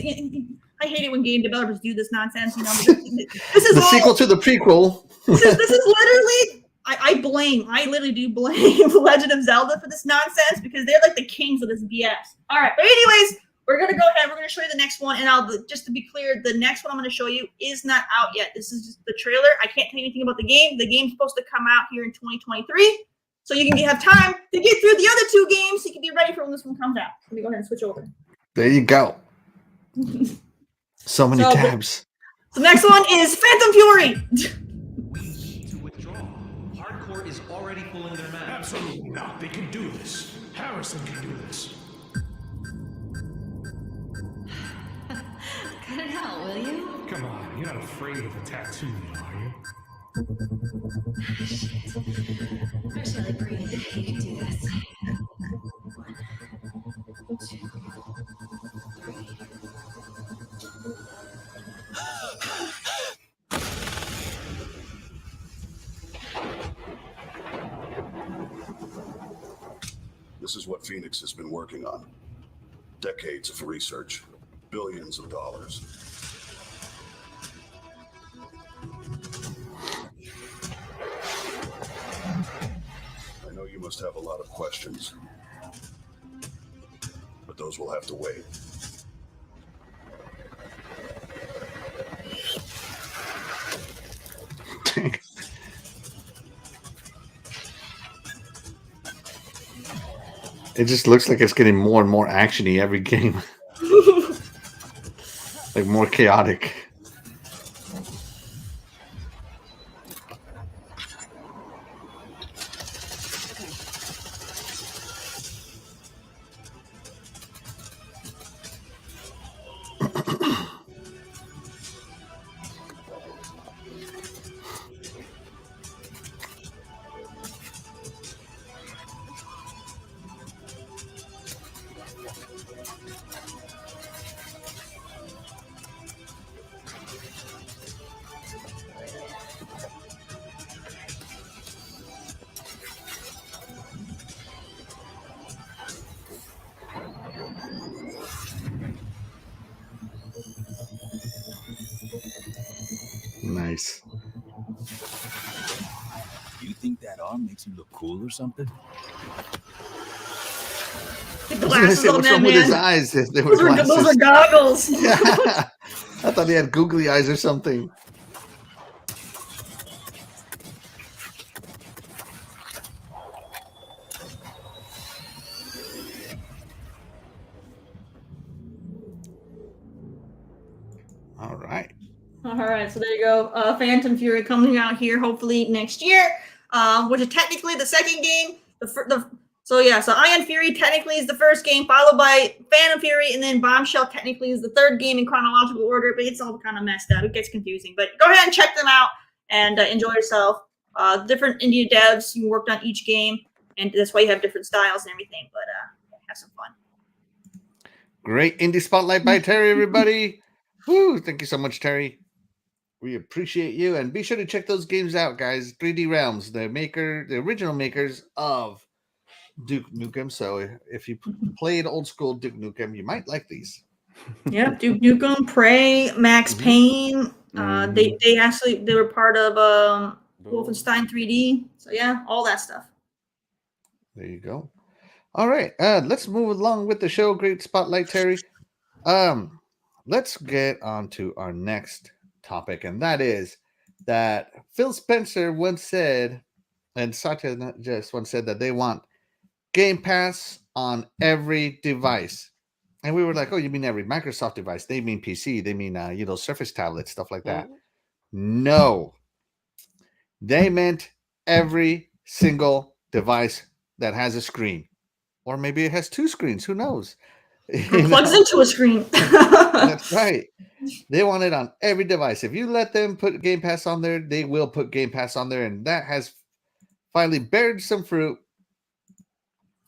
B: I hate it when game developers do this nonsense. This is
A: the sequel to the prequel.
B: This is literally. I literally do blame Legend of Zelda for this nonsense because they're like the kings of this BS. All right, but anyways, we're gonna go ahead. We're gonna show you the next one, and just to be clear, the next one I'm gonna show you is not out yet. This is just the trailer. I can't tell you anything about the game. The game's supposed to come out here in 2023, so you can have time to get through the other 2 games. So you can be ready for when this one comes out. Let me go ahead and switch over.
A: There you go. So many tabs.
B: The next one is Phantom Fury.
H: Is already pulling their map.
I: Absolutely not. They can do this. Harrison can do this.
F: Cut it out, will you?
I: Come on, you're not afraid of a tattoo, are you?
F: Where's Shelley Breathe? You can do this. 1, 2, 3.
J: This is what Phoenix has been working on. Decades of research, billions of dollars. I know you must have a lot of questions, but those will have to wait.
A: It just looks like it's getting more and more actiony every game. Like more chaotic. Nice.
K: You think that arm makes you look cool or something?
B: The
A: I was gonna
B: glasses
A: say,
B: on
A: what's
B: that
A: wrong with his
B: man.
A: eyes? They were
B: Those are goggles.
A: Yeah. I thought he had googly eyes or something.
B: All right, so there you go. Phantom Fury coming out here hopefully next year, which is technically the second game. So Iron Fury technically is the first game, followed by Phantom Fury, and then Bombshell technically is the third game in chronological order, but it's all kind of messed up. It gets confusing. But go ahead and check them out and enjoy yourself. Different indie devs who worked on each game, and that's why you have different styles and everything. But have some fun.
A: Great indie spotlight by Terri, everybody. Woo! Thank you so much, Terri. We appreciate you, and be sure to check those games out, guys. 3D Realms, the original makers of Duke Nukem. So if you played old school Duke Nukem, you might like these.
B: Yep, Duke Nukem, Prey, Max Payne. They were part of Wolfenstein 3D. So yeah, all that stuff.
A: There you go. All right, let's move along with the show. Great spotlight, Terri. Let's get on to our next topic, and that is that Phil Spencer once said, and Satya just once said, that they want Game Pass on every device. And we were like, oh, you mean every Microsoft device? They mean PC. They mean, Surface tablets, stuff like that. No. They meant every single device that has a screen. Or maybe it has two screens. Who knows?
B: It plugs into a screen.
A: That's right. They want it on every device. If you let them put Game Pass on there, they will put Game Pass on there. And that has finally bared some fruit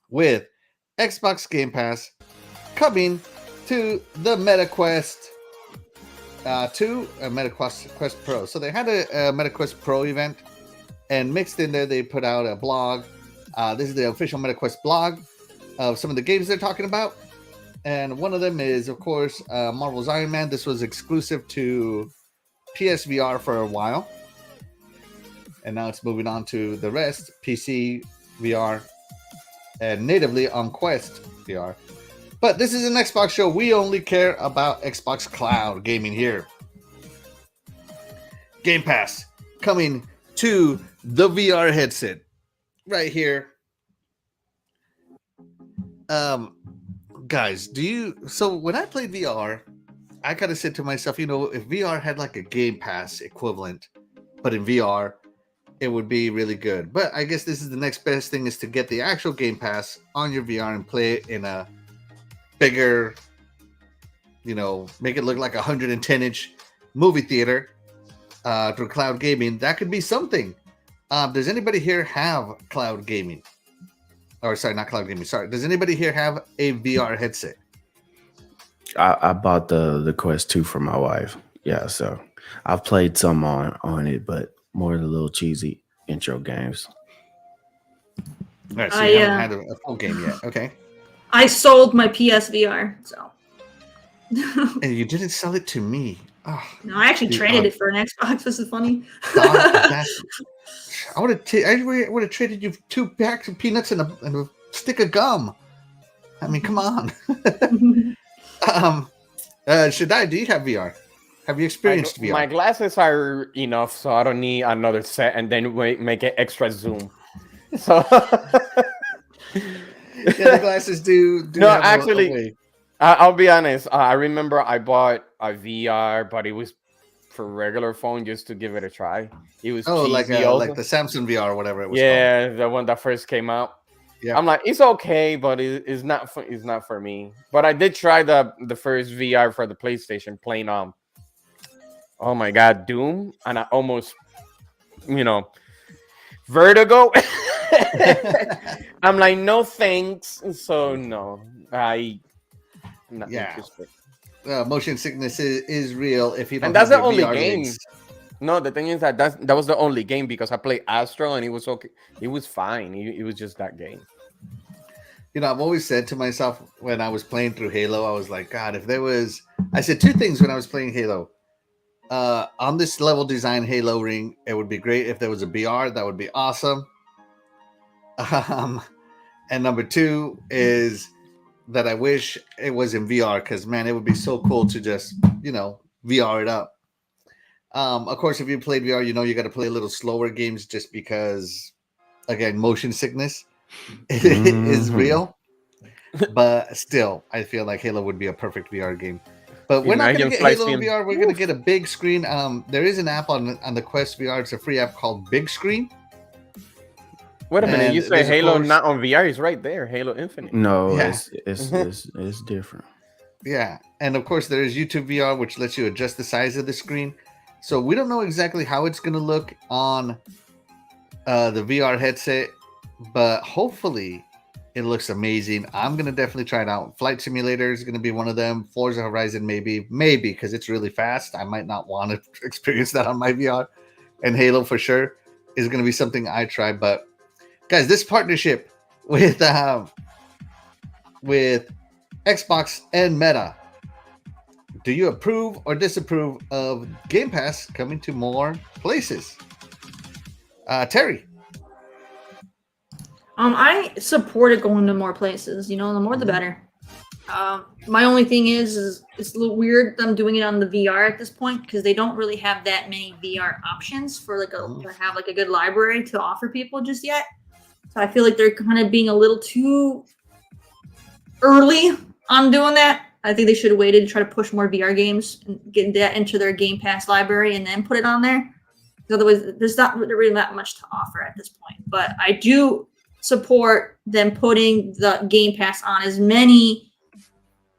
A: with Xbox Game Pass coming to the MetaQuest 2 and MetaQuest Pro. So they had a MetaQuest Pro event, and mixed in there, they put out a blog. This is the official MetaQuest blog of some of the games they're talking about. And one of them is, of course, Marvel's Iron Man. This was exclusive to PSVR for a while. And now it's moving on to the rest, PC, VR, and natively on Quest VR. But this is an Xbox show. We only care about Xbox Cloud gaming here. Game Pass coming to the VR headset right here. Guys, so when I played VR, I kind of said to myself, if VR had like a Game Pass equivalent, but in VR, it would be really good. But I guess this is the next best thing, is to get the actual Game Pass on your VR and play it in a bigger, make it look like a 110-inch movie theater through cloud gaming. That could be something. Does anybody here have cloud gaming? Or sorry, not cloud gaming. Sorry. Does anybody here have a VR headset?
C: I bought the Quest 2 for my wife. Yeah, so I've played some on it, but more of the little cheesy intro games.
A: All right, so you haven't had a full game yet. Okay.
B: I sold my PSVR, so.
A: And you didn't sell it to me. Oh,
B: no, I actually traded it for an Xbox. This is funny.
A: I would have traded you 2 packs of peanuts and a stick of gum. I mean, come on. Shaddai, do you have VR? Have you experienced VR?
D: My glasses are enough, so I don't need another set and then make it extra zoom. So
A: the glasses do no,
D: actually, I'll be honest. I remember I bought a VR, but it was for regular phone just to give it a try. It was
A: like the Samsung VR or whatever it was.
D: Yeah, called. The one that first came out. Yeah, I'm like, it's okay, but it's not for me. But I did try the first VR for the PlayStation, playing oh my god, Doom, and I almost, Vertigo. I'm like, no thanks. So no, I'm not interested.
A: Motion sickness is real if you don't.
D: And that's
A: have
D: the only
A: VR
D: game.
A: legs.
D: No, the thing is that was the only game, because I played Astro and it was okay. It was fine. It was just that game.
A: I've always said to myself when I was playing through Halo, I was like, God, if there was. I said 2 things when I was playing Halo. On this level design Halo ring, it would be great if there was a VR. That would be awesome. And number 2 is that I wish it was in VR, because man, it would be so cool to just VR it up. Of course, if you played VR, you got to play a little slower games, just because, again, motion sickness is real. But still, I feel like Halo would be a perfect VR game. But we're not going to
D: Imagine
A: get
D: flight
A: Halo
D: sim.
A: VR. We're going to get a big screen. There is an app on the Quest VR. It's a free app called Big Screen.
D: Wait a minute,
A: And
D: you say
A: there's, of
D: Halo
A: course-
D: not on VR? It's right there, Halo Infinite.
C: No,
A: Yeah.
C: it's different.
A: Yeah, and of course there is YouTube VR, which lets you adjust the size of the screen. So we don't know exactly how it's going to look on the VR headset, but hopefully it looks amazing. I'm going to definitely try it out. Flight Simulator is going to be one of them. Forza Horizon maybe because it's really fast. I might not want to experience that on my VR. And Halo for sure is going to be something I try. But guys, this partnership with Xbox and Meta, do you approve or disapprove of Game Pass coming to more places? Terry.
B: I support it going to more places. The more the better. My only thing is it's a little weird them doing it on the VR at this point because they don't really have that many VR options for to have a good library to offer people just yet. So I feel like they're kind of being a little too early on doing that. I think they should have waited to try to push more VR games and get that into their Game Pass library and then put it on there. Otherwise, there's not really that much to offer at this point. But I do support them putting the Game Pass on as many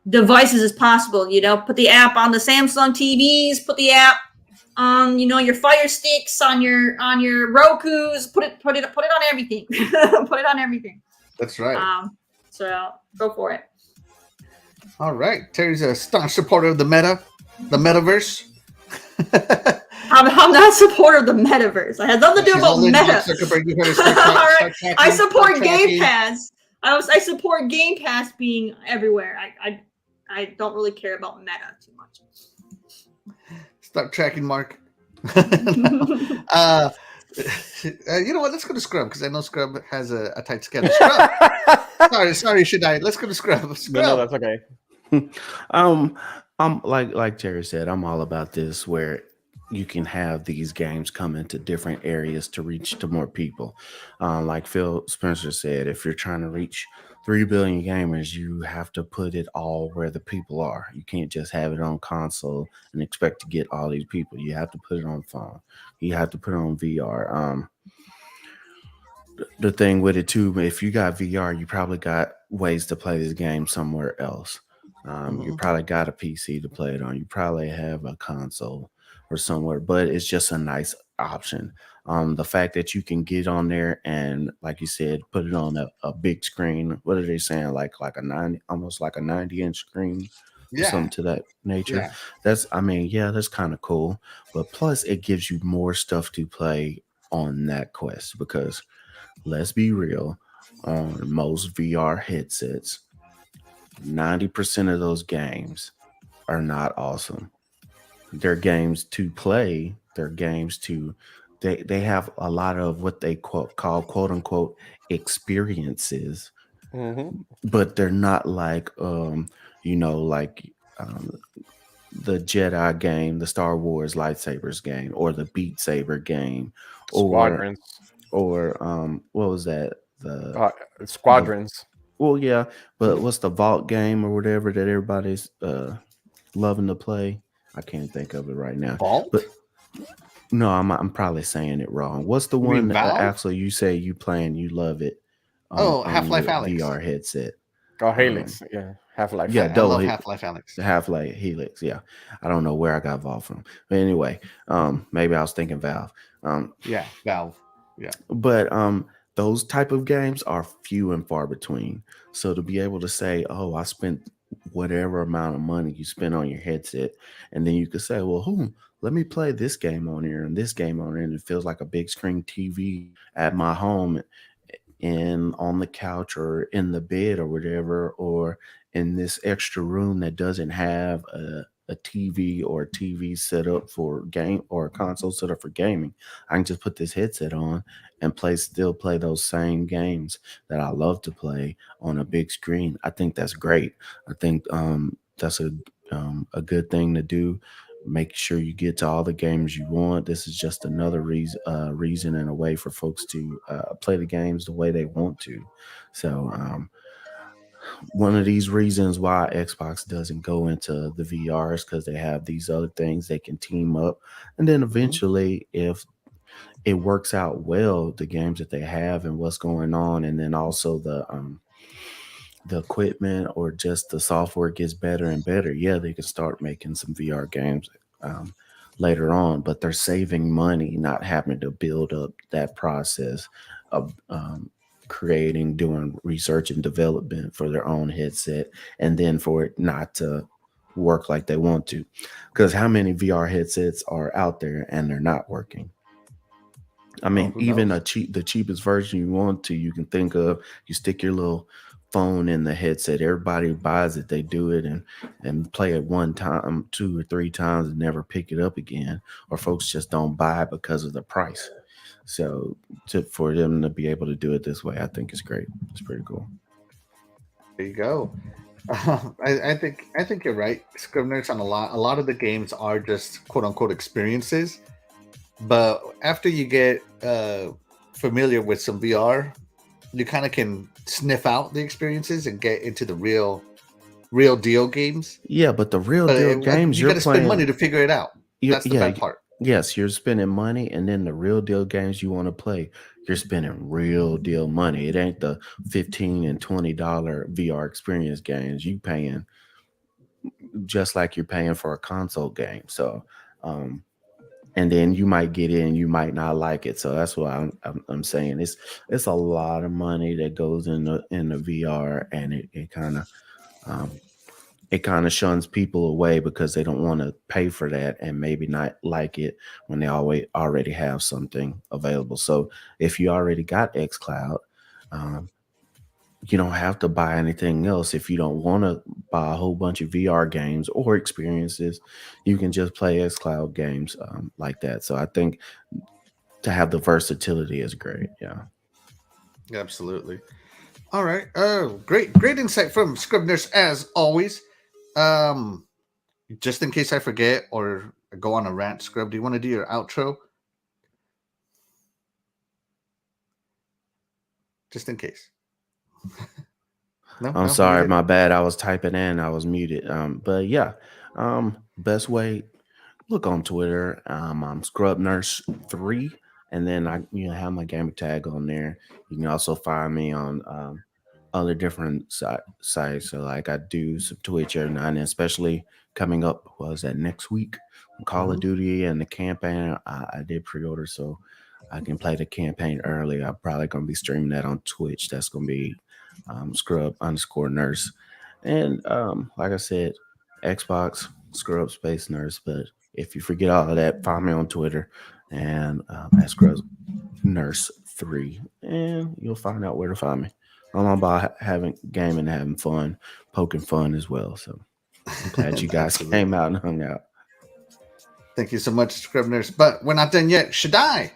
B: devices as possible. Put the app on the Samsung TVs, put the app on your Fire Sticks, on your Rokus, put it on everything. Put it on everything.
A: That's right.
B: So go for it.
A: All right. Terry's a staunch supporter of the metaverse.
B: I'm not a supporter of the metaverse. It has nothing to do about meta. All right. I support Game Pass. I support Game Pass being everywhere. I don't really care about meta too much.
A: Start tracking, Mark. You know what? Let's go to Scrub because I know Scrub has a tight schedule. Scrub. sorry, Shaddai. Let's go to Scrub.
D: No, that's okay.
C: I'm like Terry said, I'm all about this where you can have these games come into different areas to reach to more people. Like Phil Spencer said, if you're trying to reach 3 billion gamers, you have to put it all where the people are. You can't just have it on console and expect to get all these people. You have to put it on phone. You have to put it on VR. The thing with it too, if you got VR, you probably got ways to play this game somewhere else. You probably got a PC to play it on. You probably have a console or somewhere, but it's just a nice option. The fact that you can get on there and, like you said, put it on a big screen. What are they saying? Like a 90, almost like a 90-inch screen, or something to that nature.
A: Yeah.
C: That's kind of cool. But plus, it gives you more stuff to play on that Quest because, let's be real, on most VR headsets, 90% of those games are not awesome. They're games to play. They're games to they have a lot of what they call quote unquote experiences, but they're not like the Jedi game, the Star Wars lightsabers game, or the Beat Saber game,
D: Squadrons,
C: or what was that? The
D: Squadrons.
C: Well, yeah, but what's the Vault game or whatever that everybody's loving to play? I can't think of it right now.
A: Vault?
C: But no, I'm probably saying it wrong. What's the one that actually you say you play and you love it?
A: Half-Life Alyx
C: VR headset.
D: Oh, Helix. Yeah, Half-Life.
A: Yeah, I love Half-Life Alyx.
C: Half-Life Helix. Yeah, I don't know where I got Vault from, but anyway, maybe I was thinking Valve.
A: Yeah, Valve. Yeah,
C: but those type of games are few and far between. So to be able to say, "Oh, I spent whatever amount of money you spend on your headset," and then you could say, "Well, let me play this game on here and this game on here," and it feels like a big screen TV at my home, and on the couch or in the bed or whatever, or in this extra room that doesn't have a TV or a TV set up for game or a console set up for gaming. I can just put this headset on and still play those same games that I love to play on a big screen. I think that's great. I think that's a good thing to do. Make sure you get to all the games you want. This is just another reason and a way for folks to play the games the way they want to. So one of these reasons why Xbox doesn't go into the VR is because they have these other things they can team up, and then eventually, if it works out well, the games that they have and what's going on, and then also the equipment or just the software gets better and better, yeah, they can start making some VR games later on. But they're saving money, not having to build up that process of creating, doing research and development for their own headset, and then for it not to work like they want to. Because how many VR headsets are out there and they're not working? I mean, even the cheapest version you want to, you can think of, you stick your little phone in the headset. Everybody buys it. They do it and play it one time, 2 or 3 times, and never pick it up again. Or folks just don't buy it because of the price. So for them to be able to do it this way, I think it's great. It's pretty cool.
A: There you go. I think you're right, Scribner's. On a lot of the games are just quote unquote experiences. But after you get familiar with some VR, you kind of can sniff out the experiences and get into the real deal games.
C: Yeah, but the real deal games
A: you got to spend money to figure it out. That's the bad part.
C: Yes, you're spending money, and then the real deal games you want to play, you're spending real deal money. It ain't the $15 and $20 VR experience games. You paying just like you're paying for a console game. So, and then you might get in, you might not like it. So that's what I'm saying. It's a lot of money that goes in the VR, and it kind of shuns people away because they don't want to pay for that and maybe not like it when they already have something available. So if you already got xCloud, you don't have to buy anything else. If you don't want to buy a whole bunch of VR games or experiences, you can just play xCloud games like that. So I think to have the versatility is great. Yeah.
A: Absolutely. All right. Great insight from Scribners as always. Just in case I forget or go on a rant, Scrub, do you want to do your outro? Just in case.
C: I'm sorry, my bad. I was typing in, I was muted. But yeah, best way, look on Twitter. I'm ScrubNurse3, and then I have my gamer tag on there. You can also find me on other different sites. So like I do some Twitch every now and then, especially coming up next week, Call of Duty and the campaign. I did pre-order so I can play the campaign early. I'm probably gonna be streaming that on Twitch. That's gonna be Scrub_nurse. And like I said, Xbox Scrub Space Nurse. But if you forget all of that, find me on Twitter and at Scrub Nurse 3, and you'll find out where to find me. I'm all about having gaming, having fun, poking fun as well. So I'm glad you guys came out and hung out.
A: Thank you so much, Scribners. But we're not done yet. Shaddai,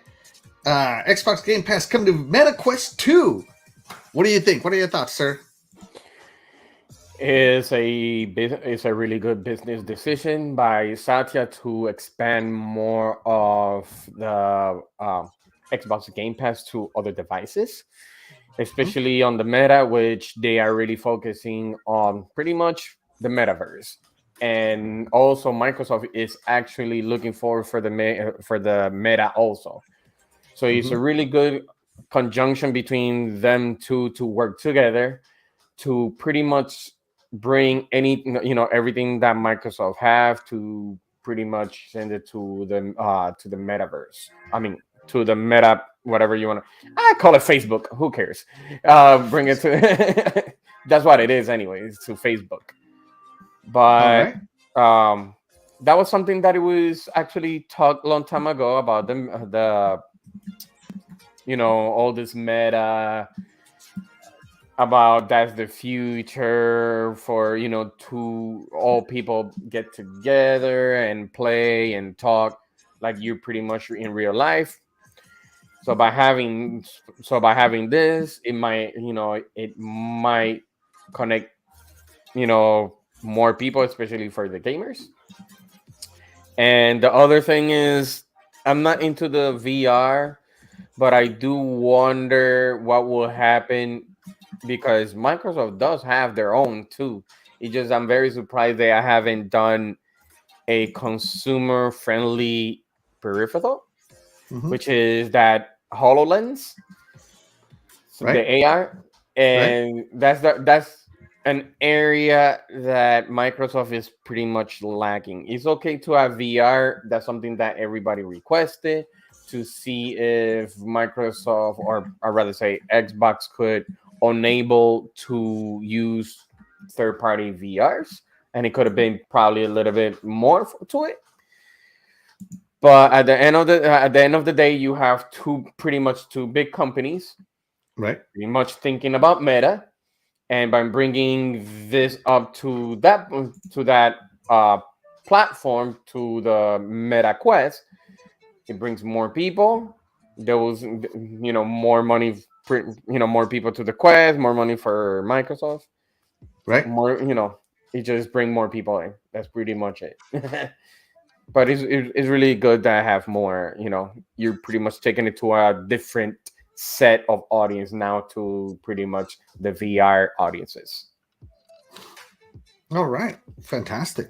A: Xbox Game Pass coming to MetaQuest 2. What do you think? What are your thoughts, sir?
D: It's a really good business decision by Satya to expand more of the Xbox Game Pass to other devices, especially on the Meta, which they are really focusing on pretty much the metaverse. And also Microsoft is actually looking forward for the Meta also. So it's a really good conjunction between them two to work together to pretty much bring everything that Microsoft have to pretty much send it to the metaverse. I mean, to the Meta, whatever you want to. I call it Facebook. Who cares? Bring it to. That's what it is, anyway. It's to Facebook. But that was something that it was actually talked a long time ago about the all this Meta about that's the future for to all people get together and play and talk like you pretty much in real life. So by having this, it might connect more people, especially for the gamers. And the other thing is, I'm not into the VR, but I do wonder what will happen because Microsoft does have their own too. It just I'm very surprised they haven't done a consumer friendly peripheral, which is that HoloLens, the AR, and that's an area that Microsoft is pretty much lacking. It's okay to have VR. That's something that everybody requested to see if Microsoft, or rather say Xbox, could enable to use third-party VRs, and it could have been probably a little bit more to it. But at the end of the day, you have pretty much two big companies,
A: right?
D: Pretty much thinking about Meta, and by bringing this up to that platform, to the Meta Quest, it brings more people. Those, more money, more people to the Quest, more money for Microsoft,
A: right?
D: More, it just bring more people in. That's pretty much it. But it's really good to have more. You're pretty much taking it to a different set of audience now, to pretty much the VR audiences.
A: All right, fantastic.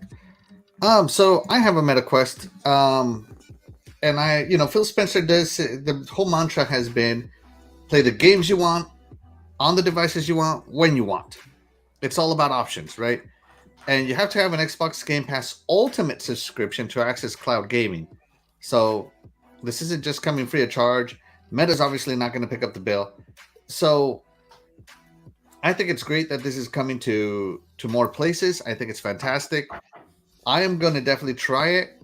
A: So I have a Meta Quest, and Phil Spencer does, the whole mantra has been, play the games you want on the devices you want when you want. It's all about options, right? And you have to have an Xbox Game Pass Ultimate subscription to access cloud gaming. So this isn't just coming free of charge. Meta's obviously not going to pick up the bill. So I think it's great that this is coming to more places. I think it's fantastic. I am going to definitely try it,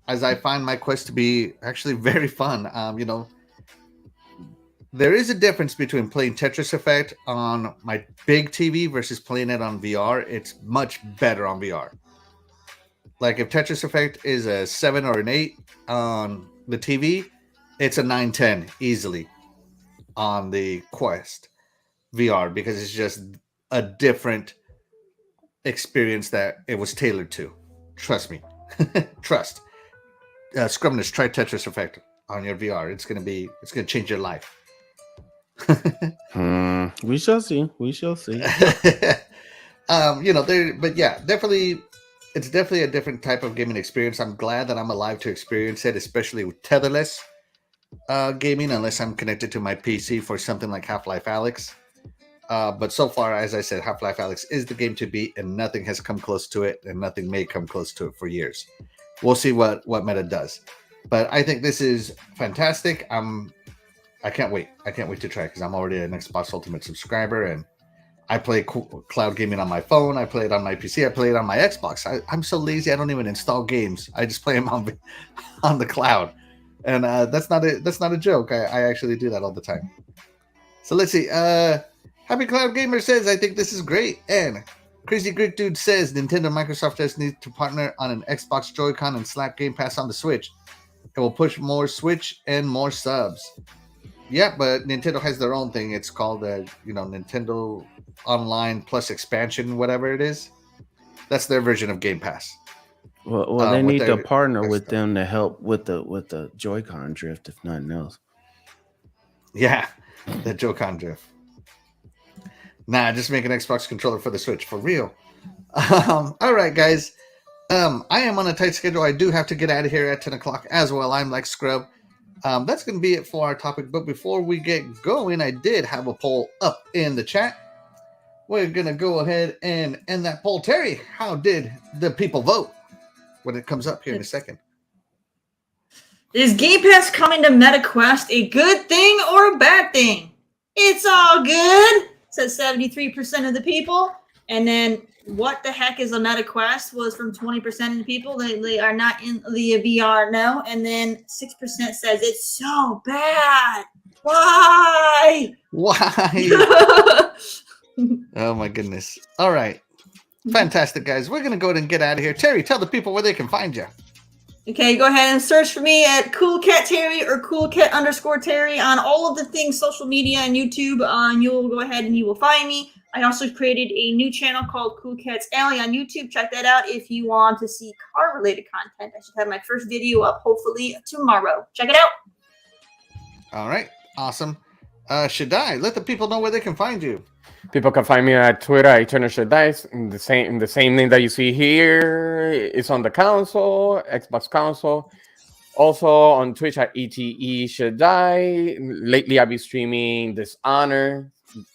A: as I find my Quest to be actually very fun. There is a difference between playing Tetris Effect on my big TV versus playing it on VR. It's much better on VR. Like if Tetris Effect is a 7 or an 8 on the TV, it's a 9-10 easily on the Quest VR, because it's just a different experience that it was tailored to. Trust me. Trust. Scrumness, try Tetris Effect on your VR. It's gonna change your life.
C: We shall see.
A: Definitely, it's definitely a different type of gaming experience. I'm glad that I'm alive to experience it, especially with tetherless gaming, unless I'm connected to my PC for something like Half-Life Alyx. But so far, as I said, Half-Life Alyx is the game to beat, and nothing has come close to it, and nothing may come close to it for years. We'll see what Meta does. But I think this is fantastic. I can't wait. I can't wait to try it, because I'm already an Xbox Ultimate subscriber, and I play cloud gaming on my phone. I play it on my PC. I play it on my Xbox. I'm so lazy. I don't even install games. I just play them on the cloud, and that's not a joke. I actually do that all the time. So let's see. Happy Cloud Gamer says, I think this is great. And Crazy Greek Dude says, Nintendo and Microsoft just need to partner on an Xbox Joy-Con and slap Game Pass on the Switch. It will push more Switch and more subs. Yeah, but Nintendo has their own thing. It's called Nintendo Online Plus Expansion, whatever it is. That's their version of Game Pass.
C: Well, they need to partner with them to help with the Joy-Con drift, if nothing else.
A: Yeah, the Joy-Con drift. Nah, just make an Xbox controller for the Switch, for real. All right, guys. I am on a tight schedule. I do have to get out of here at 10 o'clock as well. I'm like Scrub. That's going to be it for our topic. But before we get going, I did have a poll up in the chat. We're going to go ahead and end that poll. Terry, how did the people vote when it comes up here in a second?
B: Is Game Pass coming to MetaQuest a good thing or a bad thing? It's all good, says 73% of the people. And then what the heck is a MetaQuest was from 20% of the people. They are not in the VR, no. And then 6% says it's so bad. Why?
A: Oh my goodness. All right. Fantastic, guys. We're going to go ahead and get out of here. Terry, tell the people where they can find you.
B: Okay, go ahead and search for me at Coolcat Terri or Coolcat_Terri on all of the things, social media and YouTube. You'll go ahead and you will find me. I also created a new channel called Coolcat's Alley on YouTube. Check that out if you want to see car-related content. I should have my first video up hopefully tomorrow. Check it out.
A: All right. Awesome. Shaddai, let the people know where they can find you.
D: People can find me at Twitter at Eternal Shaddai. The same name that you see here is on the console, Xbox console. Also on Twitch at ETE Shaddai. Lately, I'll be streaming Dishonor.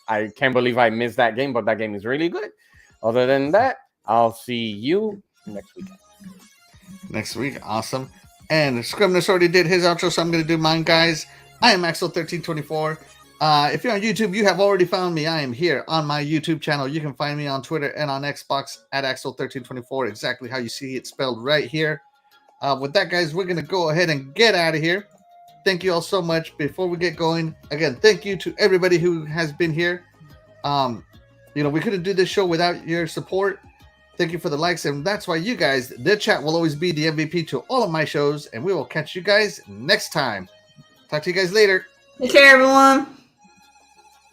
D: I can't believe I missed that game, but that game is really good. Other than that, I'll see you next weekend.
A: Next week, awesome. And Scribner's already did his outro, so I'm going to do mine, guys. I am Axel1324. If you're on YouTube, you have already found me. I am here on my YouTube channel. You can find me on Twitter and on Xbox at Axel1324, exactly how you see it spelled right here. With that, guys, we're going to go ahead and get out of here. Thank you all so much. Before we get going, again, thank you to everybody who has been here. We couldn't do this show without your support. Thank you for the likes, and that's why you guys, the chat will always be the MVP to all of my shows, and we will catch you guys next time. Talk to you guys later.
B: Take care, everyone.